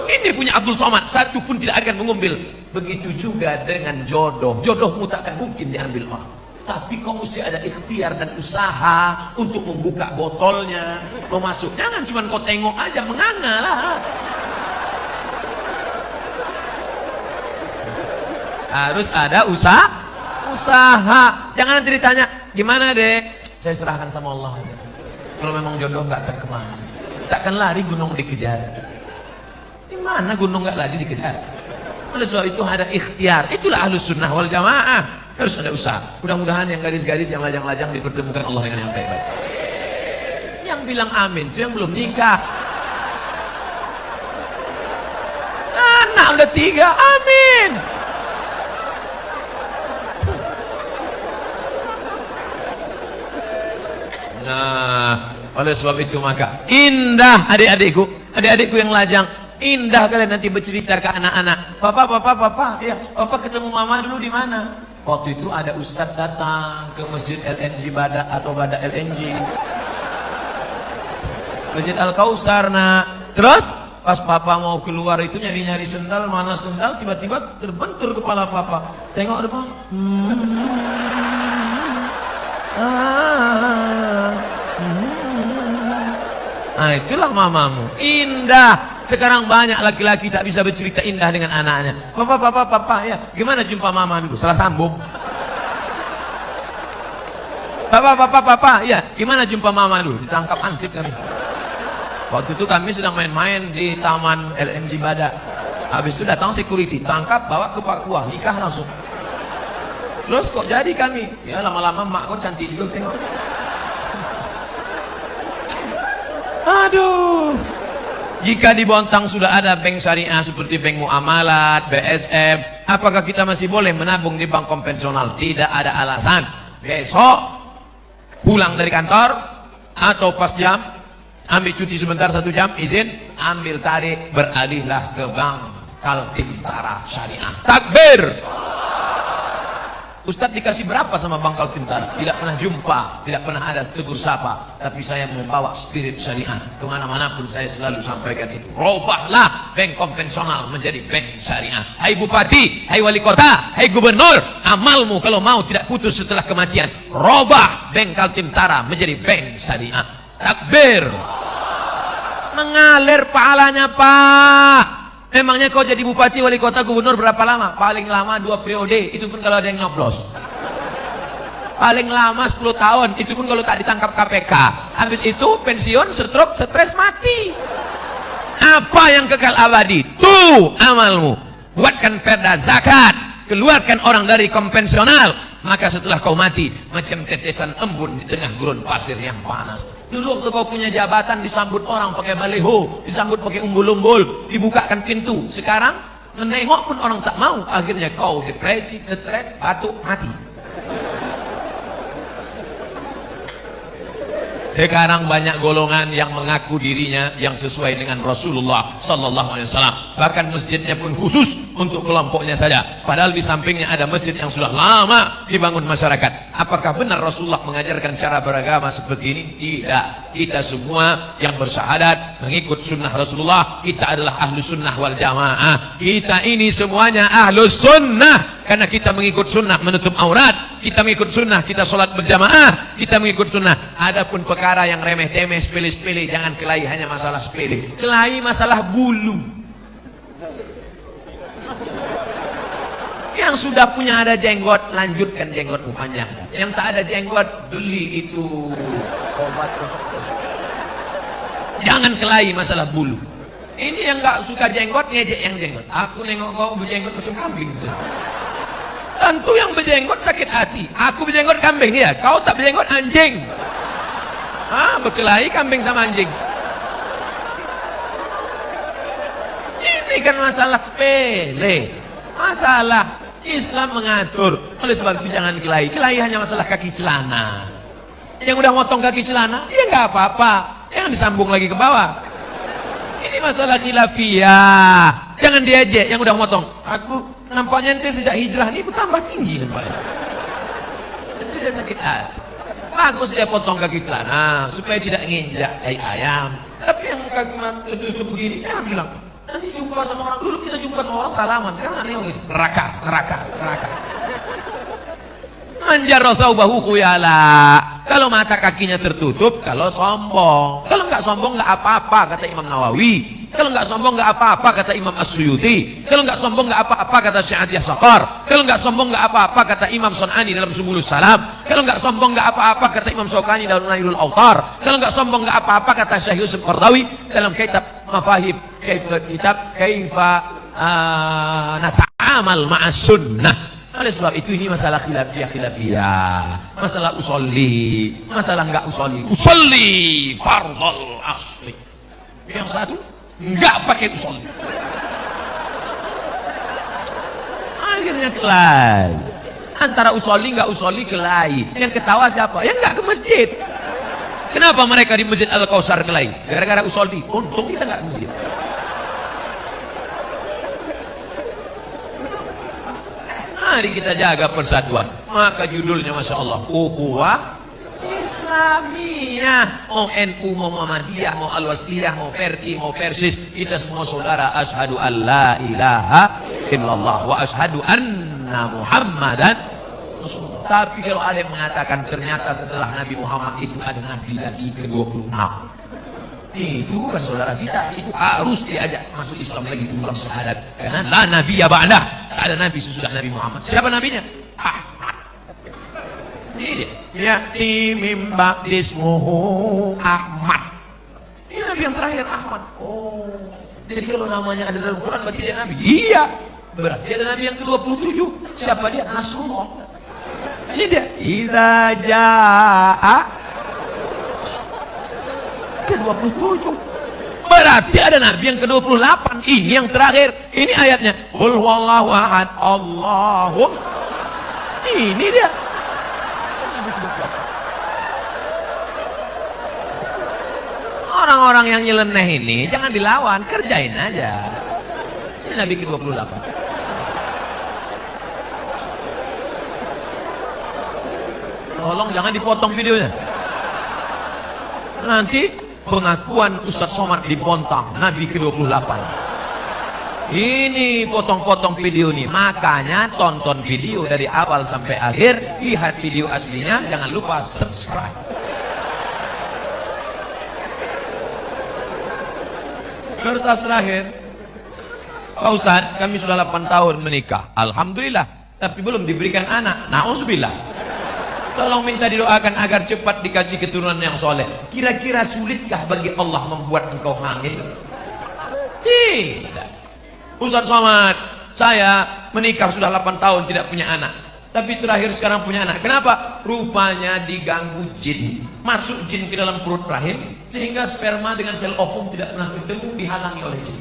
Ini punya Abdul Somad, satu pun tidak akan mengambil. Begitu juga dengan jodoh. Jodohmu tak akan mungkin diambil orang. Tapi kau mesti ada ikhtiar dan usaha untuk membuka botolnya, mau masuk. Jangan cuma kau tengok aja, menganga lah. Harus ada usaha. Jangan nanti ditanya, gimana dek? Saya serahkan sama Allah. Kalau memang jodoh nggak akan kemana. Takkan lari gunung dikejar. Di mana gunung nggak lari dikejar? Oleh sebab itu ada ikhtiar. Itulah Ahlus Sunnah wal Jamaah. Harus ada usaha. Mudah-mudahan yang gadis-gadis yang lajang-lajang dipertemukan Allah dengan yang baik-baik. Yang bilang amin itu yang belum nikah. Anak udah 3, amin. Nah, oleh sebab itu maka indah adik-adikku yang lajang, indah kalian nanti bercerita ke anak-anak. Papa, ya, papa ketemu mama dulu di mana? Waktu itu ada ustadz datang ke masjid LNG Bada atau Bada LNG, Masjid Al-Kausar. Nah, terus pas papa mau keluar itu nyari-nyari sendal, mana sendal, tiba-tiba terbentur kepala papa. Tengok depan. Itulah mamamu. Indah. Sekarang banyak laki-laki tak bisa bercerita indah dengan anaknya. Papa, ya, gimana jumpa mama dulu? Salah sambung. Papa, ya, gimana jumpa mama dulu? Ditangkap ansip kami. Waktu itu kami sedang main-main di Taman LNG Bada. Habis itu datang security, tangkap, bawa ke Papua, nikah langsung. Terus kok jadi kami? Ya lama-lama mak kok cantik juga tengok. Aduh. Jika di Bontang sudah ada bank syariah seperti bank muamalat, BSF, apakah kita masih boleh menabung di bank konvensional? Tidak ada alasan. Besok pulang dari kantor atau pas jam, ambil cuti sebentar 1 jam, izin, ambil tarik, beralihlah ke bank Kaltentara Syariah. Takbir. Ustadz dikasih berapa sama Bank Kaltentara? Tidak pernah jumpa, tidak pernah ada tegur sapa. Tapi saya membawa spirit syariah kemana-mana pun, saya selalu sampaikan itu. Robahlah bank konvensional menjadi bank syariah. Hai bupati, hai wali kota, hai gubernur, amalmu kalau mau tidak putus setelah kematian. Robah bank Kaltentara menjadi bank syariah. Takbir. Mengalir pahalanya, Pak. Memangnya kau jadi bupati, wali kota, gubernur berapa lama? Paling lama 2 periode, itu pun kalau ada yang nyoblos. Paling lama 10 tahun, itu pun kalau tak ditangkap KPK. Habis itu pensiun, stroke, stres, mati. Apa yang kekal abadi? Tuh amalmu. Buatkan perda zakat, keluarkan orang dari konvensional, maka setelah kau mati macam tetesan embun di tengah gurun pasir yang panas. Dulu waktu kau punya jabatan disambut orang pakai baliho, disambut pakai umbul-umbul, dibukakan pintu. Sekarang menengok pun orang tak mau. Akhirnya kau depresi, stres, batuk, mati. Sekarang banyak golongan yang mengaku dirinya yang sesuai dengan Rasulullah sallallahu alaihi wasallam. Bahkan masjidnya pun khusus untuk kelompoknya saja. Padahal di sampingnya ada masjid yang sudah lama dibangun masyarakat. Apakah benar Rasulullah mengajarkan cara beragama seperti ini? Tidak. Kita semua yang bersyahadat mengikut sunnah Rasulullah, kita adalah ahlus sunnah wal jamaah. Kita ini semuanya ahlus sunnah karena kita mengikut sunnah menutup aurat, kita mengikut sunnah, kita sholat berjamaah, kita mengikut sunnah. Adapun perkara yang remeh-temeh, sepele-sepele, jangan kelahi hanya masalah sepele. Kelahi masalah bulu. Yang sudah punya ada jenggot, lanjutkan jenggotmu panjang. Yang tak ada jenggot, beli itu obat. Jangan kelahi masalah bulu. Ini yang nggak suka jenggot, ngejek yang jenggot. Aku nengok kau berjenggot macam kambing. Tentu yang berjenggot sakit hati. Aku berjenggot kambing, ya. Kau tak berjenggot anjing. Berkelahi kambing sama anjing. Ini kan masalah sepele. Masalah Islam mengatur. Oleh sebab itu jangan kelahi. Kelahi hanya masalah kaki celana. Yang udah motong kaki celana, ya nggak apa-apa. Yang disambung lagi ke bawah. Ini masalah khilafiyah. Jangan diejek yang udah motong. Aku nampaknya ente sejak hijrah ini bertambah tinggi nampaknya. Sudah sakit hati. Bagus dia potong kaki celana supaya tidak nginjak tai ayam. Tapi yang kaki tutup begini, dia bilang, nanti jumpa sama orang, dulu kita jumpa sama orang salaman, sekarang aneh gitu. Neraka. Anjar thawbahu khuyala. Kalau mata kakinya tertutup, kalau sombong. Kalau nggak sombong nggak apa-apa kata Imam Nawawi. Kalau nggak sombong nggak apa-apa kata Imam As-Suyuti. Kalau nggak sombong nggak apa-apa kata Syekh Saqar. Kalau nggak sombong nggak apa-apa kata Imam Sun'ani dalam Subulus Salam. Kalau nggak sombong nggak apa-apa kata Imam Syaukani dalam Nailul Autar. Kalau nggak sombong nggak apa-apa kata Syekh Yusuf Qardawi dalam kitab Mafahib Kaifa Nata'amal Ma'as Sunnah. Oleh sebab itu ini masalah khilafiyah, masalah usolli, masalah enggak usolli fardhul asli. Yang satu enggak pakai usolli. Akhirnya kelahi. Antara usolli enggak usolli kelahi. Yang ketawa siapa? Yang enggak ke masjid. Kenapa mereka di Masjid Al-Kausar kelahi? Gara-gara usolli. Untung kita enggak ke masjid. Mari kita jaga persatuan. Maka judulnya Masya Allah, Ukhuwah Islamiyah. Mau NU, mau Muhammadiyah, mau Al-Wasliyah, mau Perti, mau Persis, kita semua saudara. Ashadu an la ilaha illallah wa ashadu anna Muhammadan. Tapi kalau ada yang mengatakan ternyata setelah Nabi Muhammad itu ada Nabi lagi ke-26, itu bukan saudara kita, itu harus diajak masuk Islam lagi di dalam syahadat. Karena la nabi ya ba'dah, tak ada nabi sesudah Nabi Muhammad. Siapa nabinya? Ahmad. Ini dia. Ya'ti mim ba'dismuhu Ahmad. Ini nabi yang terakhir Ahmad. Oh, jadi kalau namanya ada dalam Quran berarti dia nabi. Iya, berarti ada nabi yang ke-27. Siapa dia? Nasrullah. Ini dia. Iza ja'a ke-27. Berarti ada nabi yang ke-28. Ini yang terakhir. Ini ayatnya. Qul huwallahu ahad, Allahu. Ini dia. Orang-orang yang nyeleneh ini jangan dilawan, kerjain aja. Ini nabi ke-28. Tolong jangan dipotong videonya. Nanti pengakuan Ustaz Somad di Bontang, Nabi ke-28. Ini potong-potong video nih. Makanya tonton video dari awal sampai akhir, lihat video aslinya, jangan lupa subscribe. Kertas terakhir. Pak Ustaz, kami sudah 8 tahun menikah, alhamdulillah, tapi belum diberikan anak. Na'udzubillah. Tolong minta didoakan agar cepat dikasih keturunan yang soleh. Kira-kira sulitkah bagi Allah membuat engkau hamil? Tidak. Ustaz Somad, saya menikah sudah 8 tahun tidak punya anak. Tapi terakhir sekarang punya anak. Kenapa? Rupanya diganggu jin. Masuk jin ke dalam perut rahim, sehingga sperma dengan sel ovum tidak pernah bertemu, dihalangi oleh jin.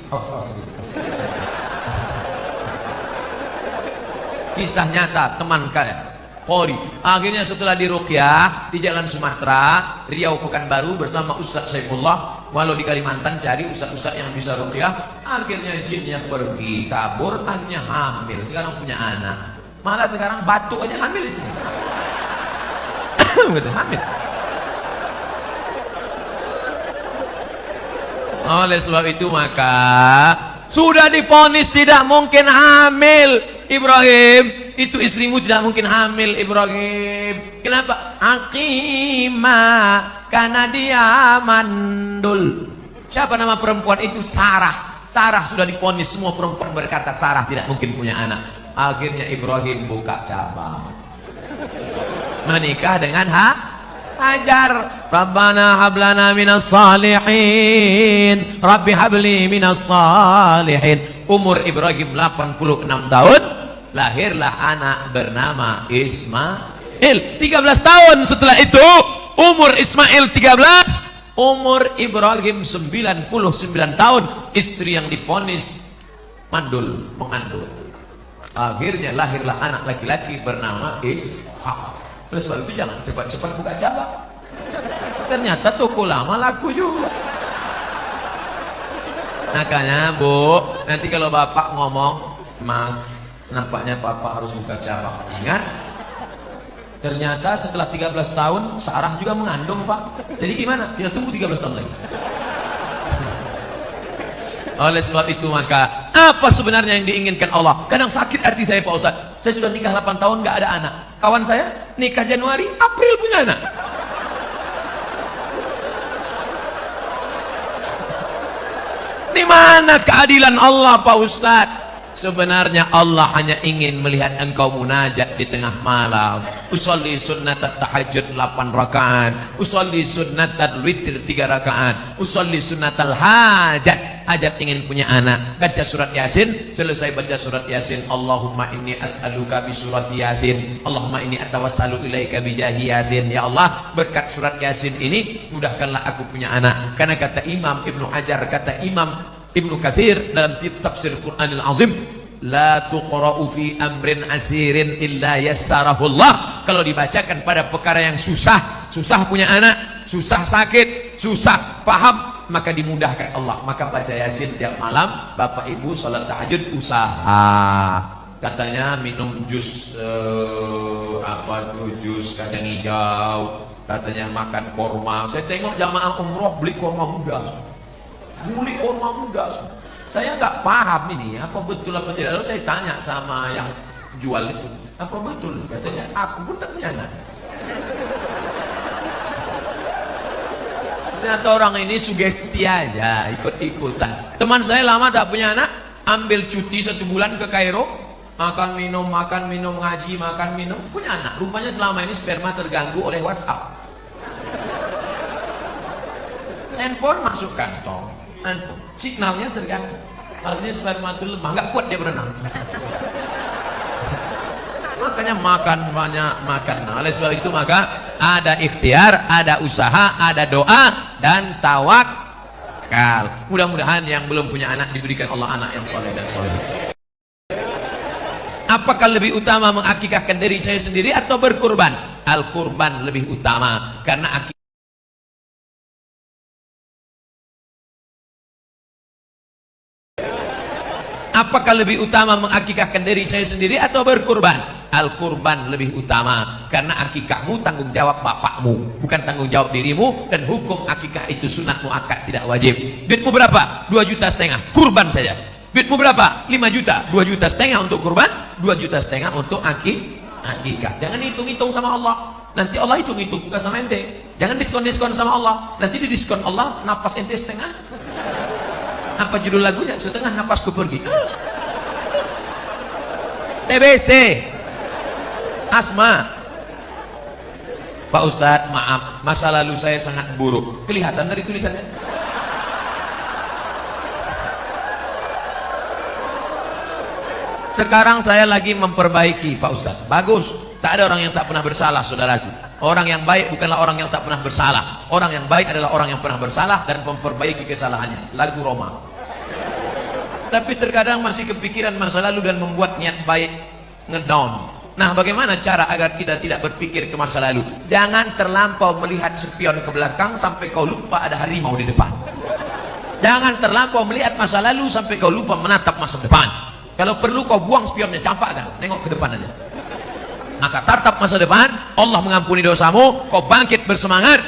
Kisah nyata teman kalian. Polri. Akhirnya setelah diruqyah di Jalan Sumatera, Riau Pekanbaru bersama Ustaz Saifullah, walau di Kalimantan cari ustaz-ustaz yang bisa ruqyah, akhirnya jinnya pergi, kabur, akhirnya hamil. Sekarang punya anak. Malah sekarang batuk aja hamil di sini. Betul, hamil. Oleh sebab itu maka sudah divonis tidak mungkin hamil Ibrahim. Itu istrimu tidak mungkin hamil Ibrahim. Kenapa? Aqimah, karena dia mandul. Siapa nama perempuan itu? Sarah. Sarah sudah divonis, semua perempuan berkata Sarah tidak mungkin punya anak. Akhirnya Ibrahim buka cabang, menikah dengan Hajar. Rabbana hablana minas salihin, Rabbi habli minas salihin. Umur Ibrahim 86 tahun, lahirlah anak bernama Ismail. 13 tahun setelah itu umur Ismail 13, umur Ibrahim 99 tahun. Istri yang divonis mandul, mengandung. Akhirnya lahirlah anak laki-laki bernama Ishak. Oleh sebab itu jangan cepat-cepat buka cabang. Ternyata toko lama laku juga. Makanya Bu, nanti kalau bapak ngomong, Mas, nampaknya papa harus buka cabang. Ingat, ternyata setelah 13 tahun Sarah juga mengandung Pak. Jadi gimana? Kita tunggu 13 tahun lagi. Oleh sebab itu maka apa sebenarnya yang diinginkan Allah? Kadang sakit hati saya Pak Ustaz. Saya sudah nikah 8 tahun gak ada anak. Kawan saya nikah Januari, April punya anak. Di mana keadilan Allah Pak Ustaz? Sebenarnya Allah hanya ingin melihat engkau munajat di tengah malam. Usolli sunnatat tahajud 8 rakaat, usolli sunnatal witir 3 rakaat, usolli sunnatal hajat. Hajat ingin punya anak, baca surat Yasin. Selesai baca surat Yasin, Allahumma inni as'aluka bi surat Yasin, Allahumma inni atawassalu ilaika bi jahi Yasin. Ya Allah, berkat surat Yasin ini mudahkanlah aku punya anak. Karena kata Imam Ibnu Hajar, kata Imam Ibnu Katsir dalam tafsir Quranil Azim, la tuqra'u fi amrin asirin illa yassarahullah. Kalau dibacakan pada perkara yang susah, susah punya anak, susah sakit, susah paham, maka dimudahkan Allah. Maka baca Yasin tiap malam. Bapak Ibu salat tahajud usaha. Katanya minum jus jus kacang hijau. Katanya makan korma. Saya tengok jamaah umroh beli korma muda. Beli korma muda. Saya nggak paham ini apa betul apa tidak. Lalu saya tanya sama yang jual itu, apa betul? Katanya aku pun tak punya anak. Ternyata orang ini sugesti aja, ikut-ikutan. Teman saya lama tak punya anak, ambil cuti 1 bulan ke Kairo, makan minum, ngaji, makan minum, punya anak. Rupanya selama ini sperma terganggu oleh WhatsApp. Handphone masuk kantong, handphone, signalnya terganggu. Akhirnya sperma itu lemah, nggak kuat dia berenang. Makanya makan banyak, makan. Nah, oleh sebab itu maka ada ikhtiar, ada usaha, ada doa dan tawakal. Mudah-mudahan yang belum punya anak diberikan Allah anak yang soleh dan soleh. Apakah lebih utama mengakikahkan diri saya sendiri atau berkurban? Al-kurban lebih utama karena akikah. Apakah lebih utama mengakikahkan diri saya sendiri atau berkurban? Al-kurban lebih utama karena akikahmu tanggung jawab bapakmu, bukan tanggung jawab dirimu. Dan hukum akikah itu sunat muakkad, tidak wajib. Duitmu berapa? 2,5 juta, kurban saja. Duitmu berapa? 5 juta, 2,5 juta untuk kurban, 2,5 juta untuk akikah. Jangan hitung-hitung sama Allah. Nanti Allah hitung-hitung bukan sama ente. Jangan diskon-diskon sama Allah. Nanti di diskon Allah napas ente setengah. Apa judul lagunya? Setengah napasku pergi. TBC, asma. Pak Ustadz, maaf, masa lalu saya sangat buruk. Kelihatan dari tulisannya. Sekarang saya lagi memperbaiki Pak Ustadz. Bagus. Tak ada orang yang tak pernah bersalah, saudaraku. Orang yang baik bukanlah orang yang tak pernah bersalah. Orang yang baik adalah orang yang pernah bersalah dan memperbaiki kesalahannya. Lagu Roma. Tapi terkadang masih kepikiran masa lalu dan membuat niat baik ngedown. Nah, bagaimana cara agar kita tidak berpikir ke masa lalu? Jangan terlampau melihat spion ke belakang sampai kau lupa ada harimau di depan. Jangan terlampau melihat masa lalu sampai kau lupa menatap masa depan. Kalau perlu kau buang spionnya, campakkan, nengok ke depan aja. Maka tatap masa depan, Allah mengampuni dosamu, kau bangkit bersemangat.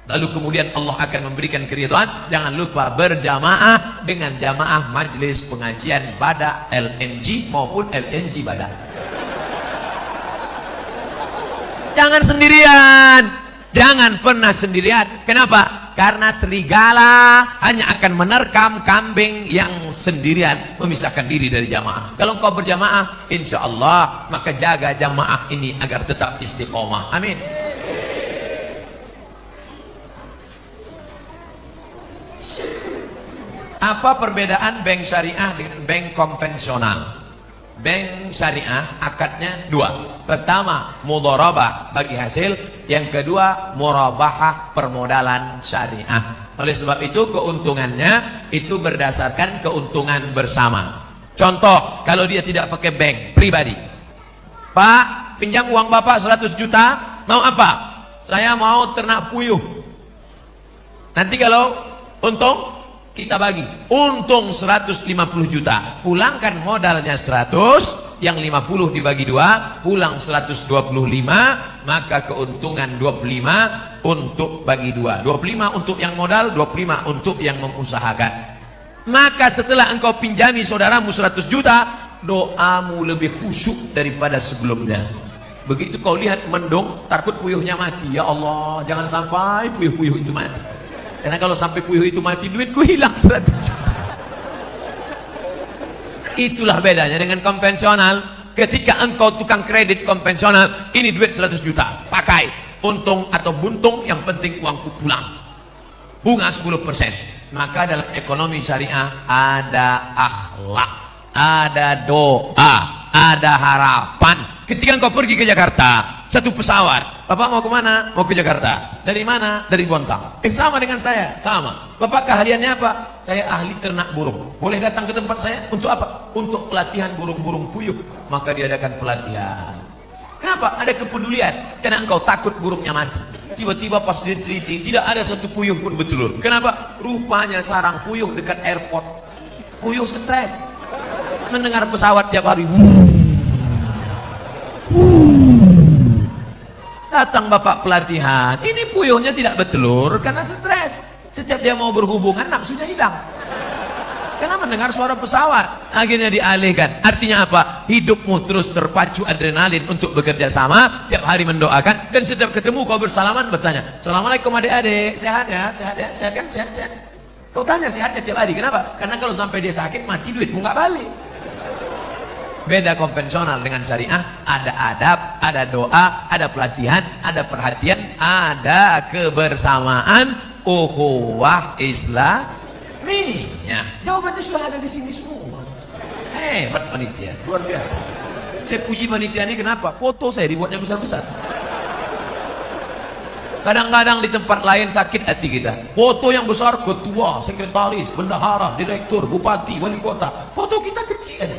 Lalu kemudian Allah akan memberikan keridhaan. Jangan lupa berjamaah dengan jamaah majelis pengajian Badak LNG maupun LNG Badak. Jangan sendirian. Jangan pernah sendirian. Kenapa? Karena serigala hanya akan menerkam kambing yang sendirian, memisahkan diri dari jamaah. Kalau engkau berjamaah, insya Allah, maka jaga jamaah ini agar tetap istiqomah. Amin. Apa perbedaan bank syariah dengan bank konvensional? Bank syariah akadnya dua. Pertama, mudharabah bagi hasil. Yang kedua, murabahah permodalan syariah. Oleh sebab itu keuntungannya itu berdasarkan keuntungan bersama. Contoh, kalau dia tidak pakai bank pribadi. Pak, pinjam uang Bapak 100 juta, mau apa? Saya mau ternak puyuh. Nanti kalau untung kita bagi, untung 150 juta, pulangkan modalnya 100, yang 50 dibagi 2, pulang 125, maka keuntungan 25 untuk bagi 2, 25 untuk yang modal, 25 untuk yang mengusahakan. Maka setelah engkau pinjami saudaramu 100 juta, doamu lebih khusyuk daripada sebelumnya. Begitu kau lihat mendung, takut puyuhnya mati, ya Allah, jangan sampai puyuh-puyuh itu mati. Karena kalau sampai puyuh itu mati, duitku hilang 100 juta. Itulah bedanya dengan konvensional. Ketika engkau tukang kredit konvensional, ini duit 100 juta, pakai, untung atau buntung, yang penting uangku pulang, bunga 10%. Maka dalam ekonomi syariah ada akhlak, ada doa, ada harapan. Ketika engkau pergi ke Jakarta, satu pesawat, Bapak mau kemana? Mau ke Jakarta. Dari mana? Dari Bontang. Sama dengan saya, sama. Bapak keahliannya apa? Saya ahli ternak burung. Boleh datang ke tempat saya? Untuk apa? Untuk pelatihan burung-burung puyuh. Maka diadakan pelatihan. Kenapa? Ada kepedulian. Karena engkau takut burungnya mati. Tiba-tiba pas diteliti, tidak ada satu puyuh pun bertelur. Kenapa? Rupanya sarang puyuh dekat airport. Puyuh stres. Mendengar pesawat tiap hari. Datang bapak pelatihan, ini puyuhnya tidak bertelur karena stres. Setiap dia mau berhubungan, nafsunya hilang karena mendengar suara pesawat. Akhirnya dialihkan. Artinya apa? Hidupmu terus terpacu adrenalin untuk bekerja sama, tiap hari mendoakan, dan setiap ketemu kau bersalaman bertanya, Assalamualaikum adik-adik, sehat ya? Sehat ya? Sehat kan? Sehat, sehat. Kau tanya sehatnya tiap hari. Kenapa? Karena kalau sampai dia sakit, mati duitmu nggak balik. Beda konvensional dengan syariah, ada adab, ada doa, ada pelatihan, ada perhatian, ada kebersamaan, ukhuwah Islamiyah. Jawabannya sudah ada di sini semua. Hebat panitia, luar biasa. Saya puji panitia ini kenapa? Foto saya dibuatnya besar-besar. Kadang-kadang di tempat lain sakit hati kita. Foto yang besar, ketua, sekretaris, bendahara, direktur, bupati, wali kota. Foto kita kecil aja.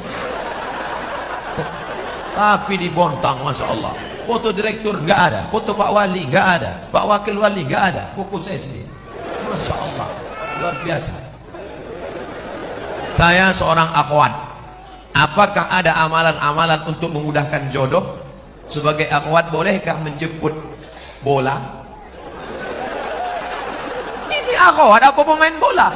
Tapi di Bontang, Masya Allah, foto direktur nggak ada, foto Pak Wali nggak ada, Pak Wakil Wali nggak ada, foto saya sendiri. Masya Allah, luar biasa. Saya seorang akhwat. Apakah ada amalan-amalan untuk memudahkan jodoh? Sebagai akhwat, bolehkah menjemput bola? Ini akhwat apa pemain bola?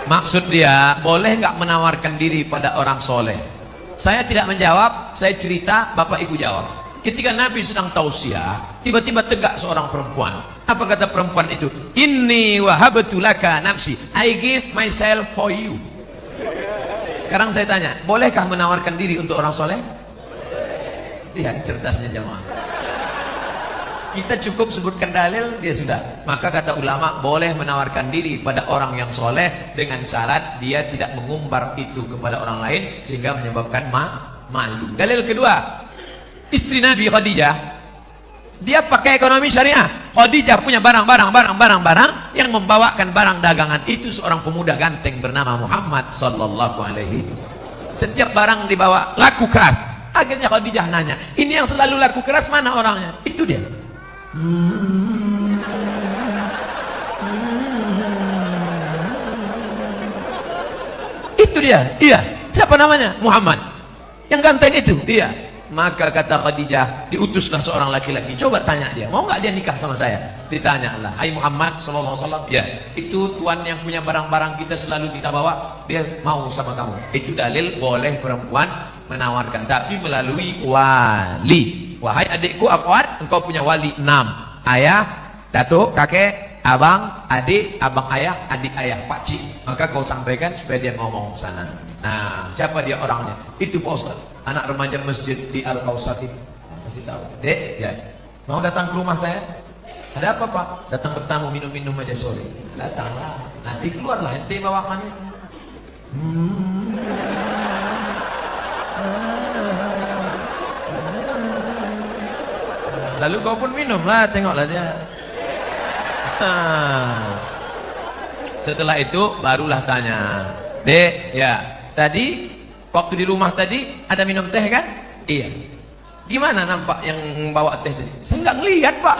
Maksud dia, boleh nggak menawarkan diri pada orang soleh? Saya tidak menjawab, saya cerita, Bapak Ibu jawab. Ketika Nabi sedang tausiah, tiba-tiba tegak seorang perempuan. Apa kata perempuan itu? Inni wahabtu laka nafsi, I give myself for you. Sekarang saya tanya, bolehkah menawarkan diri untuk orang soleh? Lihat cerdasnya jemaah. Kita cukup sebutkan dalil, dia sudah. Maka kata ulama, boleh menawarkan diri pada orang yang soleh dengan syarat dia tidak mengumbar itu kepada orang lain sehingga menyebabkan malu. Dalil kedua, istri Nabi Khadijah, dia pakai ekonomi syariah. Khadijah punya barang yang membawakan barang dagangan itu seorang pemuda ganteng bernama Muhammad sallallahu alaihi. Setiap barang dibawa laku keras. Akhirnya Khadijah nanya, ini yang selalu laku keras mana orangnya? Itu dia. Itu dia. Iya. Siapa namanya? Muhammad. Yang ganteng itu. Iya. Maka kata Khadijah, diutuslah seorang laki-laki. Coba tanya dia, mau nggak dia nikah sama saya? Ditanya lah, hai Muhammad sallallahu alaihi wasallam. Ya, itu tuan yang punya barang-barang kita selalu kita bawa, dia mau sama kamu. Itu dalil boleh perempuan menawarkan, tapi melalui wali. Wahai adikku akhwat, engkau punya wali 6. Ayah, datuk, kakek, abang, adik, abang ayah, adik ayah, pakcik. Maka kau sampaikan supaya dia ngomong sana. Nah, siapa dia orangnya? Itu Pak Ustaz, anak remaja masjid di Al-Kausar ini. Kasih tahu. Dek, ya. Mau datang ke rumah saya? Ada apa Pak? Datang bertamu, minum-minum aja sore. Datanglah. Nanti keluarlah ente bawa manu. Lalu kau pun minumlah, tengoklah dia. Setelah itu barulah tanya, Dek, ya. Tadi waktu di rumah tadi ada minum teh kan? Iya. Gimana nampak yang bawa teh tadi? Saya nggak ngelihat Pak.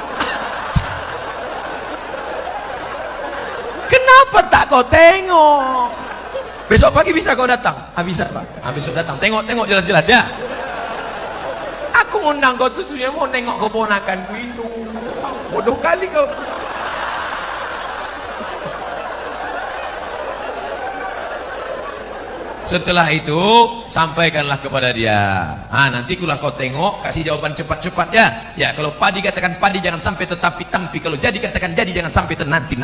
Kenapa tak kau tengok? Besok pagi bisa kau datang? Bisa Pak. Besok datang. Tengok jelas-jelas ya. Aku undang kau tujuannya mau nengok keponakanku itu. Bodoh kali kau. Setelah itu sampaikanlah kepada dia. Nanti kulah kau tengok, kasih jawaban cepat-cepat ya. Ya, kalau padi katakan padi jangan sampai tetapi tampi. Kalau jadi katakan jadi jangan sampai nanti.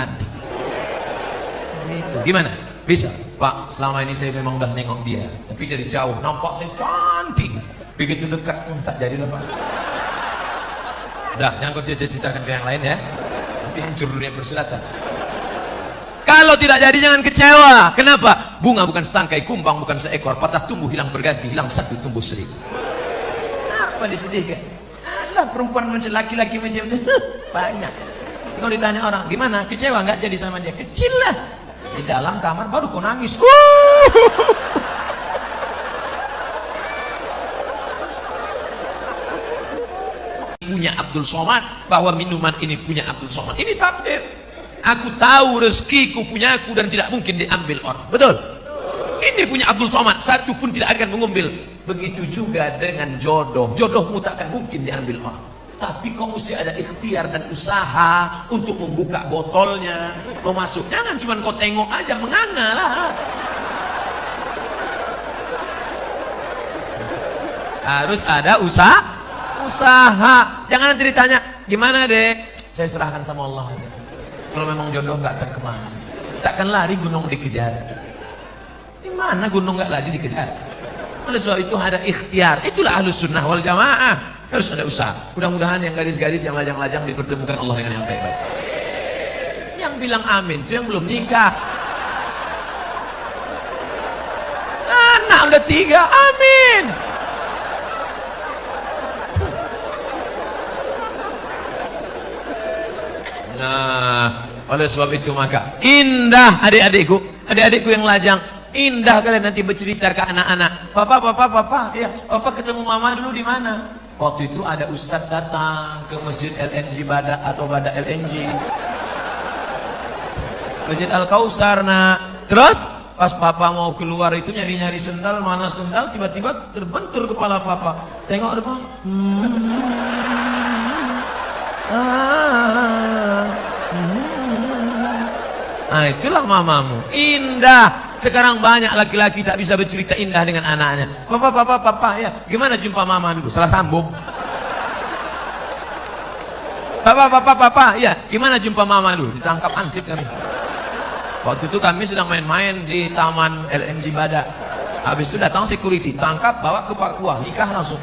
Gimana? Bisa? Pak, selama ini saya memang udah nengok dia, tapi dari jauh nampak saya cantik. Begitu dekat, tak jadilah Pak. Udah, jangan kau ceritakan ke yang lain ya. Nanti hancur dunia persilatan. Kalau tidak jadi jangan kecewa. Kenapa? Bunga bukan setangkai, kumbang bukan seekor, patah tumbuh hilang berganti, hilang satu tumbuh seribu. Apa disedihkan? Alah, perempuan macam laki-laki macam itu banyak. Kalau ditanya orang, gimana? Kecewa nggak jadi sama dia? Kecil lah. Di dalam kamar baru kau nangis. Punya Abdul Somad, bahwa minuman ini punya Abdul Somad. Ini takdir. Aku tahu rezekiku punya aku dan tidak mungkin diambil orang. Betul? Ini punya Abdul Somad, satu pun tidak akan mengambil. Begitu juga dengan jodoh. Jodohmu tak akan mungkin diambil orang. Tapi kau mesti ada ikhtiar dan usaha untuk membuka botolnya, mau masuk. Jangan cuma kau tengok aja, menganga lah. Harus ada usaha. Jangan nanti ditanya, gimana dek? Saya serahkan sama Allah. Kalau memang jodoh nggak akan kemana, takkan lari gunung dikejar. Di mana gunung nggak lari dikejar? Oleh sebab itu ada ikhtiar. Itulah Ahlus Sunnah wal Jamaah. Harus ada usaha. Mudah-mudahan yang garis-garis, yang lajang-lajang dipertemukan Allah dengan yang baik-baik. Yang bilang amin itu yang belum nikah. Anak udah 3, amin. Nah, oleh sebab itu maka indah adik-adikku yang lajang, indah kalian nanti bercerita ke anak-anak. Papa, ya, papa ketemu mama dulu di mana? Waktu itu ada ustadz datang ke masjid LNG Badak atau Badak LNG, masjid Al-Kausar. Nah, terus pas papa mau keluar itu nyari-nyari sendal, mana sendal, tiba-tiba terbentur kepala papa. Tengok depan. Nah, itulah mamamu. Indah. Sekarang banyak laki-laki tak bisa bercerita indah dengan anaknya. Papa, ya, gimana jumpa mama dulu? Salah sambung. Papa, ya, gimana jumpa mama dulu? Ditangkap ansip kami. Waktu itu kami sedang main-main di taman LNG Badak. Habis itu datang security, tangkap, bawa ke Papua, nikah langsung.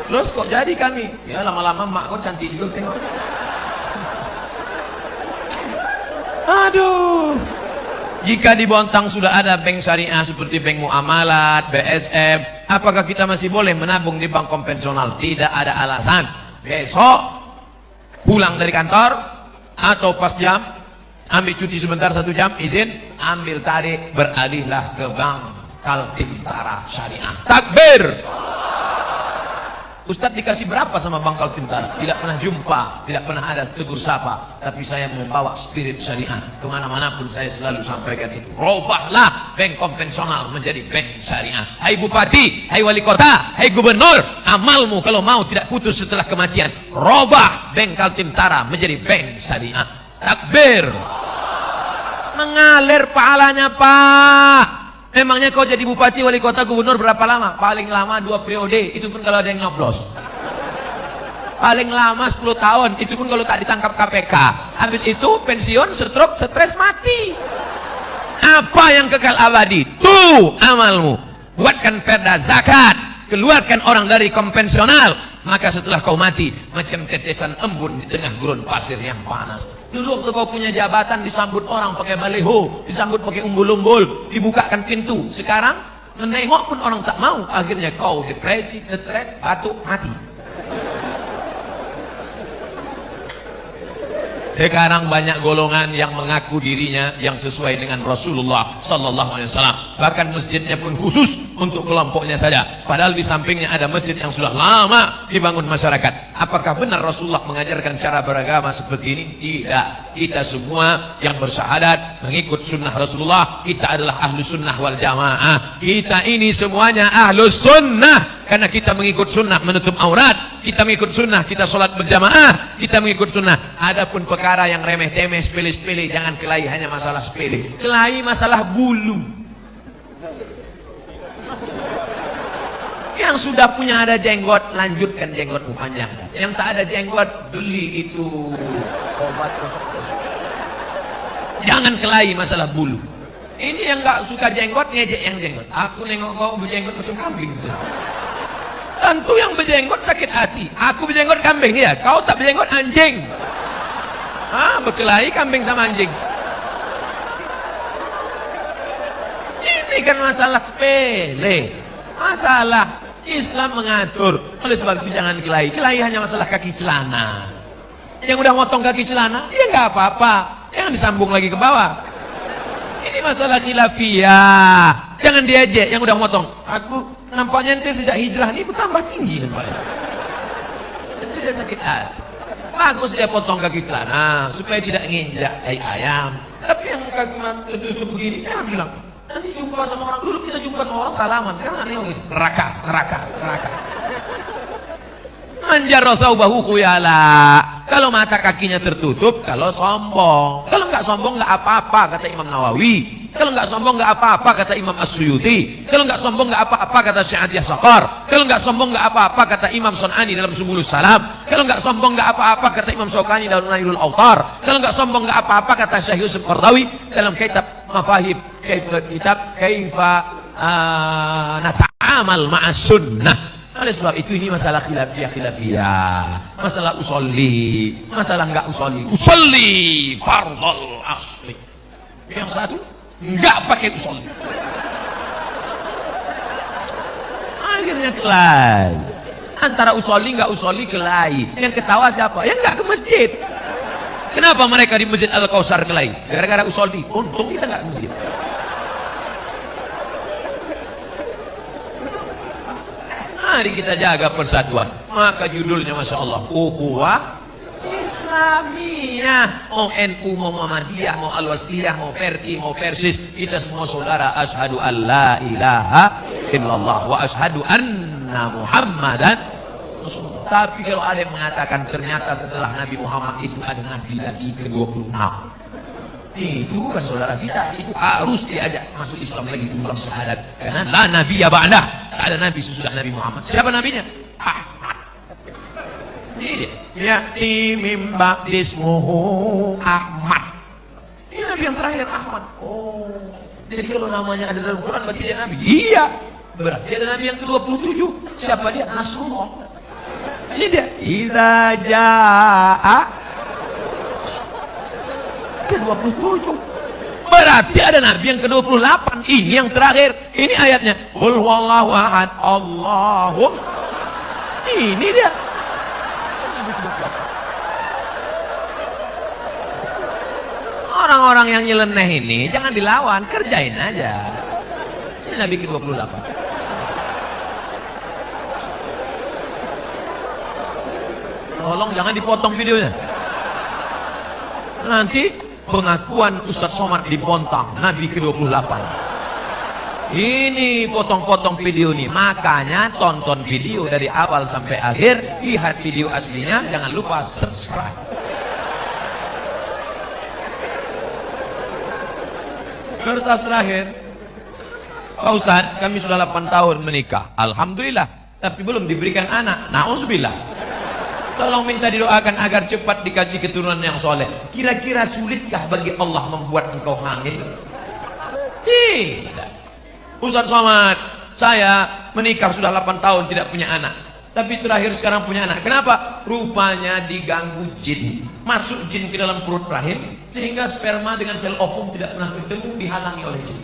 Terus kok jadi kami? Ya lama-lama mak kok cantik juga tengok. Aduh. Jika di Bontang sudah ada bank syariah seperti bank muamalat, BSM, apakah kita masih boleh menabung di bank konvensional? Tidak ada alasan. Besok pulang dari kantor atau pas jam Ambil cuti sebentar 1 jam, izin, ambil tarik, beralihlah ke bank Kaltim-Tara Syariah. Takbir. Ustadz dikasih berapa sama Bank Kaltim-Tara? Tidak pernah jumpa, tidak pernah ada tegur sapa. Tapi saya membawa spirit syariah kemana-mana pun, saya selalu sampaikan itu. Robahlah bank konvensional menjadi bank syariah. Hai bupati, hai wali kota, hai gubernur, amalmu kalau mau tidak putus setelah kematian. Robah bank Kaltim-Tara menjadi bank syariah. Takbir. Mengalir pahalanya, Pak. Memangnya kau jadi bupati, wali kota, gubernur berapa lama? Paling lama 2 periode, itu pun kalau ada yang nyoblos. Paling lama 10 tahun, itu pun kalau tak ditangkap KPK. Habis itu pensiun, stroke, stres, mati. Apa yang kekal abadi? Tuh amalmu. Buatkan perda zakat, keluarkan orang dari konvensional, maka setelah kau mati macam tetesan embun di tengah gurun pasir yang panas. Dulu waktu kau punya jabatan disambut orang pakai baleho, disambut pakai umbul-umbul, dibukakan pintu. Sekarang menengok pun orang tak mau. Akhirnya kau depresi, stres, batuk, mati. Sekarang banyak golongan yang mengaku dirinya yang sesuai dengan Rasulullah sallallahu alaihi wasallam. Bahkan masjidnya pun khusus untuk kelompoknya saja. Padahal di sampingnya ada masjid yang sudah lama dibangun masyarakat. Apakah benar Rasulullah mengajarkan cara beragama seperti ini? Tidak. Kita semua yang bersyahadat mengikut sunnah Rasulullah, kita adalah ahlus sunnah wal jamaah. Kita ini semuanya ahlus sunnah. Karena kita mengikut sunnah menutup aurat, kita mengikut sunnah, kita sholat berjamaah, kita mengikut sunnah. Adapun perkara yang remeh-temeh, sepele-sepele, jangan kelahi hanya masalah sepele. Kelahi masalah bulu. Yang sudah punya ada jenggot, lanjutkan jenggotmu panjang. Yang tak ada jenggot, beli itu obat. Jangan kelahi masalah bulu. Ini yang gak suka jenggot, ngejek yang jenggot. Aku nengok kau berjenggot macam kambing. Tentu yang berjenggot sakit hati. Aku berjenggot kambing ya, kau tak berjenggot anjing. Berkelahi kambing sama anjing. Ini kan masalah sepele. Masalah Islam mengatur. Oleh sebab itu jangan kelahi. Kelahi hanya masalah kaki celana. Yang udah motong kaki celana, ya nggak apa-apa. Yang disambung lagi ke bawah. Ini masalah khilafiyah. Jangan diajak yang udah motong. Aku nampaknya ente sejak hijrah ini bertambah tinggi nampaknya. Sudah sakit hati. Bagus dia potong kaki celana supaya tidak nginjak ayam. Tapi yang kaki tutup begini, ya bilang nanti jumpa sama orang, dulu kita jumpa sama orang salaman, sekarang aneh gitu. Neraka. Manjar thawbahu khuyala. Kalau mata kakinya tertutup, kalau sombong. Kalau nggak sombong nggak apa-apa kata Imam Nawawi. Kalau nggak sombong nggak apa-apa kata Imam As-Suyuti. Kalau nggak sombong nggak apa-apa kata Syekh Atiyah Saqar. Kalau nggak sombong nggak apa-apa kata Imam Sun'ani dalam Subulus Salam. Kalau nggak sombong nggak apa-apa kata Imam Syaukani dalam Nailul Autar. Kalau nggak sombong nggak apa-apa kata Syekh Yusuf Qardawi dalam kitab Mafahib Kaifa Nata'amal Ma'as Sunnah. Oleh sebab itu ini masalah khilafiyah, masalah usolli, masalah enggak usolli fardhul asli. Yang satu enggak pakai usolli. Akhirnya kelahi. Antara usolli enggak usolli kelahi. Yang ketawa siapa? Yang enggak ke masjid. Kenapa mereka di Masjid Al-Kausar kelahi? Gara-gara usolli. Untung kita enggak ke masjid. Mari kita jaga persatuan. Maka judulnya Masya Allah, Ukhuwah Islamiyah. Mau NU, mau Muhammadiyah, mau Al-Wasliyah, mau Perki, mau Persis, kita semua saudara. Asyhadu an la ilaha illallah wa asyhadu anna Muhammadan Rasulullah. Tapi kalau ada yang mengatakan ternyata setelah Nabi Muhammad itu ada Nabi lagi ke-26, itu bukan saudara kita. Itu harus diajak masuk Islam lagi dalam syahadat. Karena la nabiyya ba'dah, tak ada nabi sesudah Nabi Muhammad. Siapa nabinya? Ahmad. Ini dia. Ya'ti mim ba'dismuhu Ahmad. Ini nabi yang terakhir Ahmad. Oh, jadi kalau namanya ada dalam Quran berarti dia nabi. Iya. Berarti ada nabi yang ke-27. Siapa dia? Nasrullah. Ini dia. Iza ja'a ke-27. Berarti ada nabi yang ke-28. Ini yang terakhir. Ini ayatnya. Qul huwallahu ahad, Allahu. Ini dia. Orang-orang yang nyeleneh ini jangan dilawan, kerjain aja. Ini Nabi ke-28. Tolong jangan dipotong videonya. Nanti pengakuan Ustaz Somad dibontak. Nabi ke-28. Ini potong-potong video nih. Makanya tonton video dari awal sampai akhir, lihat video aslinya, jangan lupa subscribe. Kertas terakhir. Pak Ustaz, kami sudah 8 tahun menikah. Alhamdulillah, tapi belum diberikan anak. Na'udzubillah. Tolong minta didoakan agar cepat dikasih keturunan yang soleh. Kira-kira sulitkah bagi Allah membuat engkau hamil? Tidak. Ustaz Somad, saya menikah sudah 8 tahun tidak punya anak, tapi terakhir sekarang punya anak. Kenapa? Rupanya diganggu jin. Masuk jin ke dalam perut rahim, sehingga sperma dengan sel ovum tidak pernah bertemu, dihalangi oleh jin.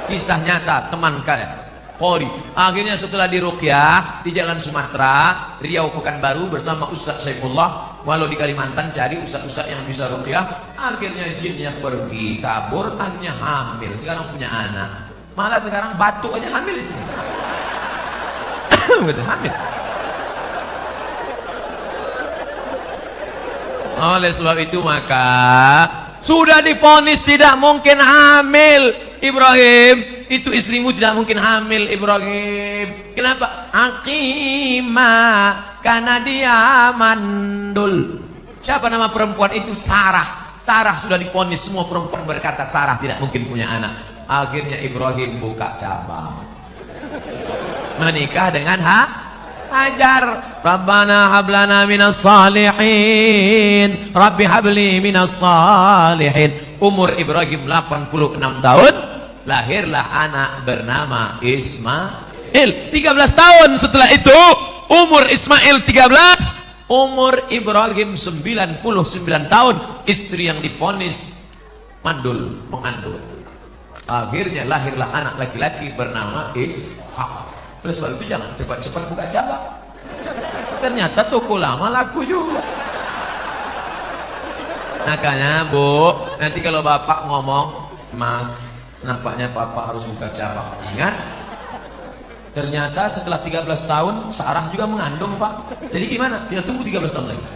Kisah nyata teman kalian Polri. Akhirnya setelah diruqyah di Jalan Sumatera, Riau Pekanbaru bersama Ustaz Saifullah, walau di Kalimantan cari ustaz-ustaz yang bisa ruqyah. Akhirnya jinnya pergi, kabur, akhirnya hamil. Sekarang punya anak. Malah sekarang batuk aja hamil di sini. Betul, hamil. Oleh sebab itu maka sudah divonis tidak mungkin hamil Ibrahim. Itu istrimu tidak mungkin hamil Ibrahim. Kenapa? Aqimah, karena dia mandul. Siapa nama perempuan itu? Sarah. Sarah sudah divonis, semua perempuan berkata Sarah tidak mungkin punya anak. Akhirnya Ibrahim buka cabang, menikah dengan Hajar. Rabbana hablana minas salihin, Rabbi habli minas salihin. Umur Ibrahim 86 tahun, lahirlah anak bernama Ismail. 13 tahun setelah itu umur Ismail 13, umur Ibrahim 99 tahun. Istri yang divonis mandul, mengandung. Akhirnya lahirlah anak laki-laki bernama Ishak. Oleh sebab itu jangan cepat-cepat buka cabang. Ternyata toko lama laku juga. Makanya Bu, nanti kalau bapak ngomong, Mas, nampaknya papa harus buka cabang. Ingat, ternyata setelah 13 tahun Sarah juga mengandung Pak. Jadi gimana? Kita tunggu 13 tahun lagi.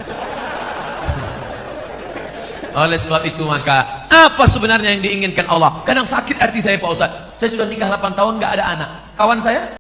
Oleh sebab itu maka apa sebenarnya yang diinginkan Allah? Kadang sakit hati saya Pak Ustaz. Saya sudah nikah 8 tahun gak ada anak. Kawan saya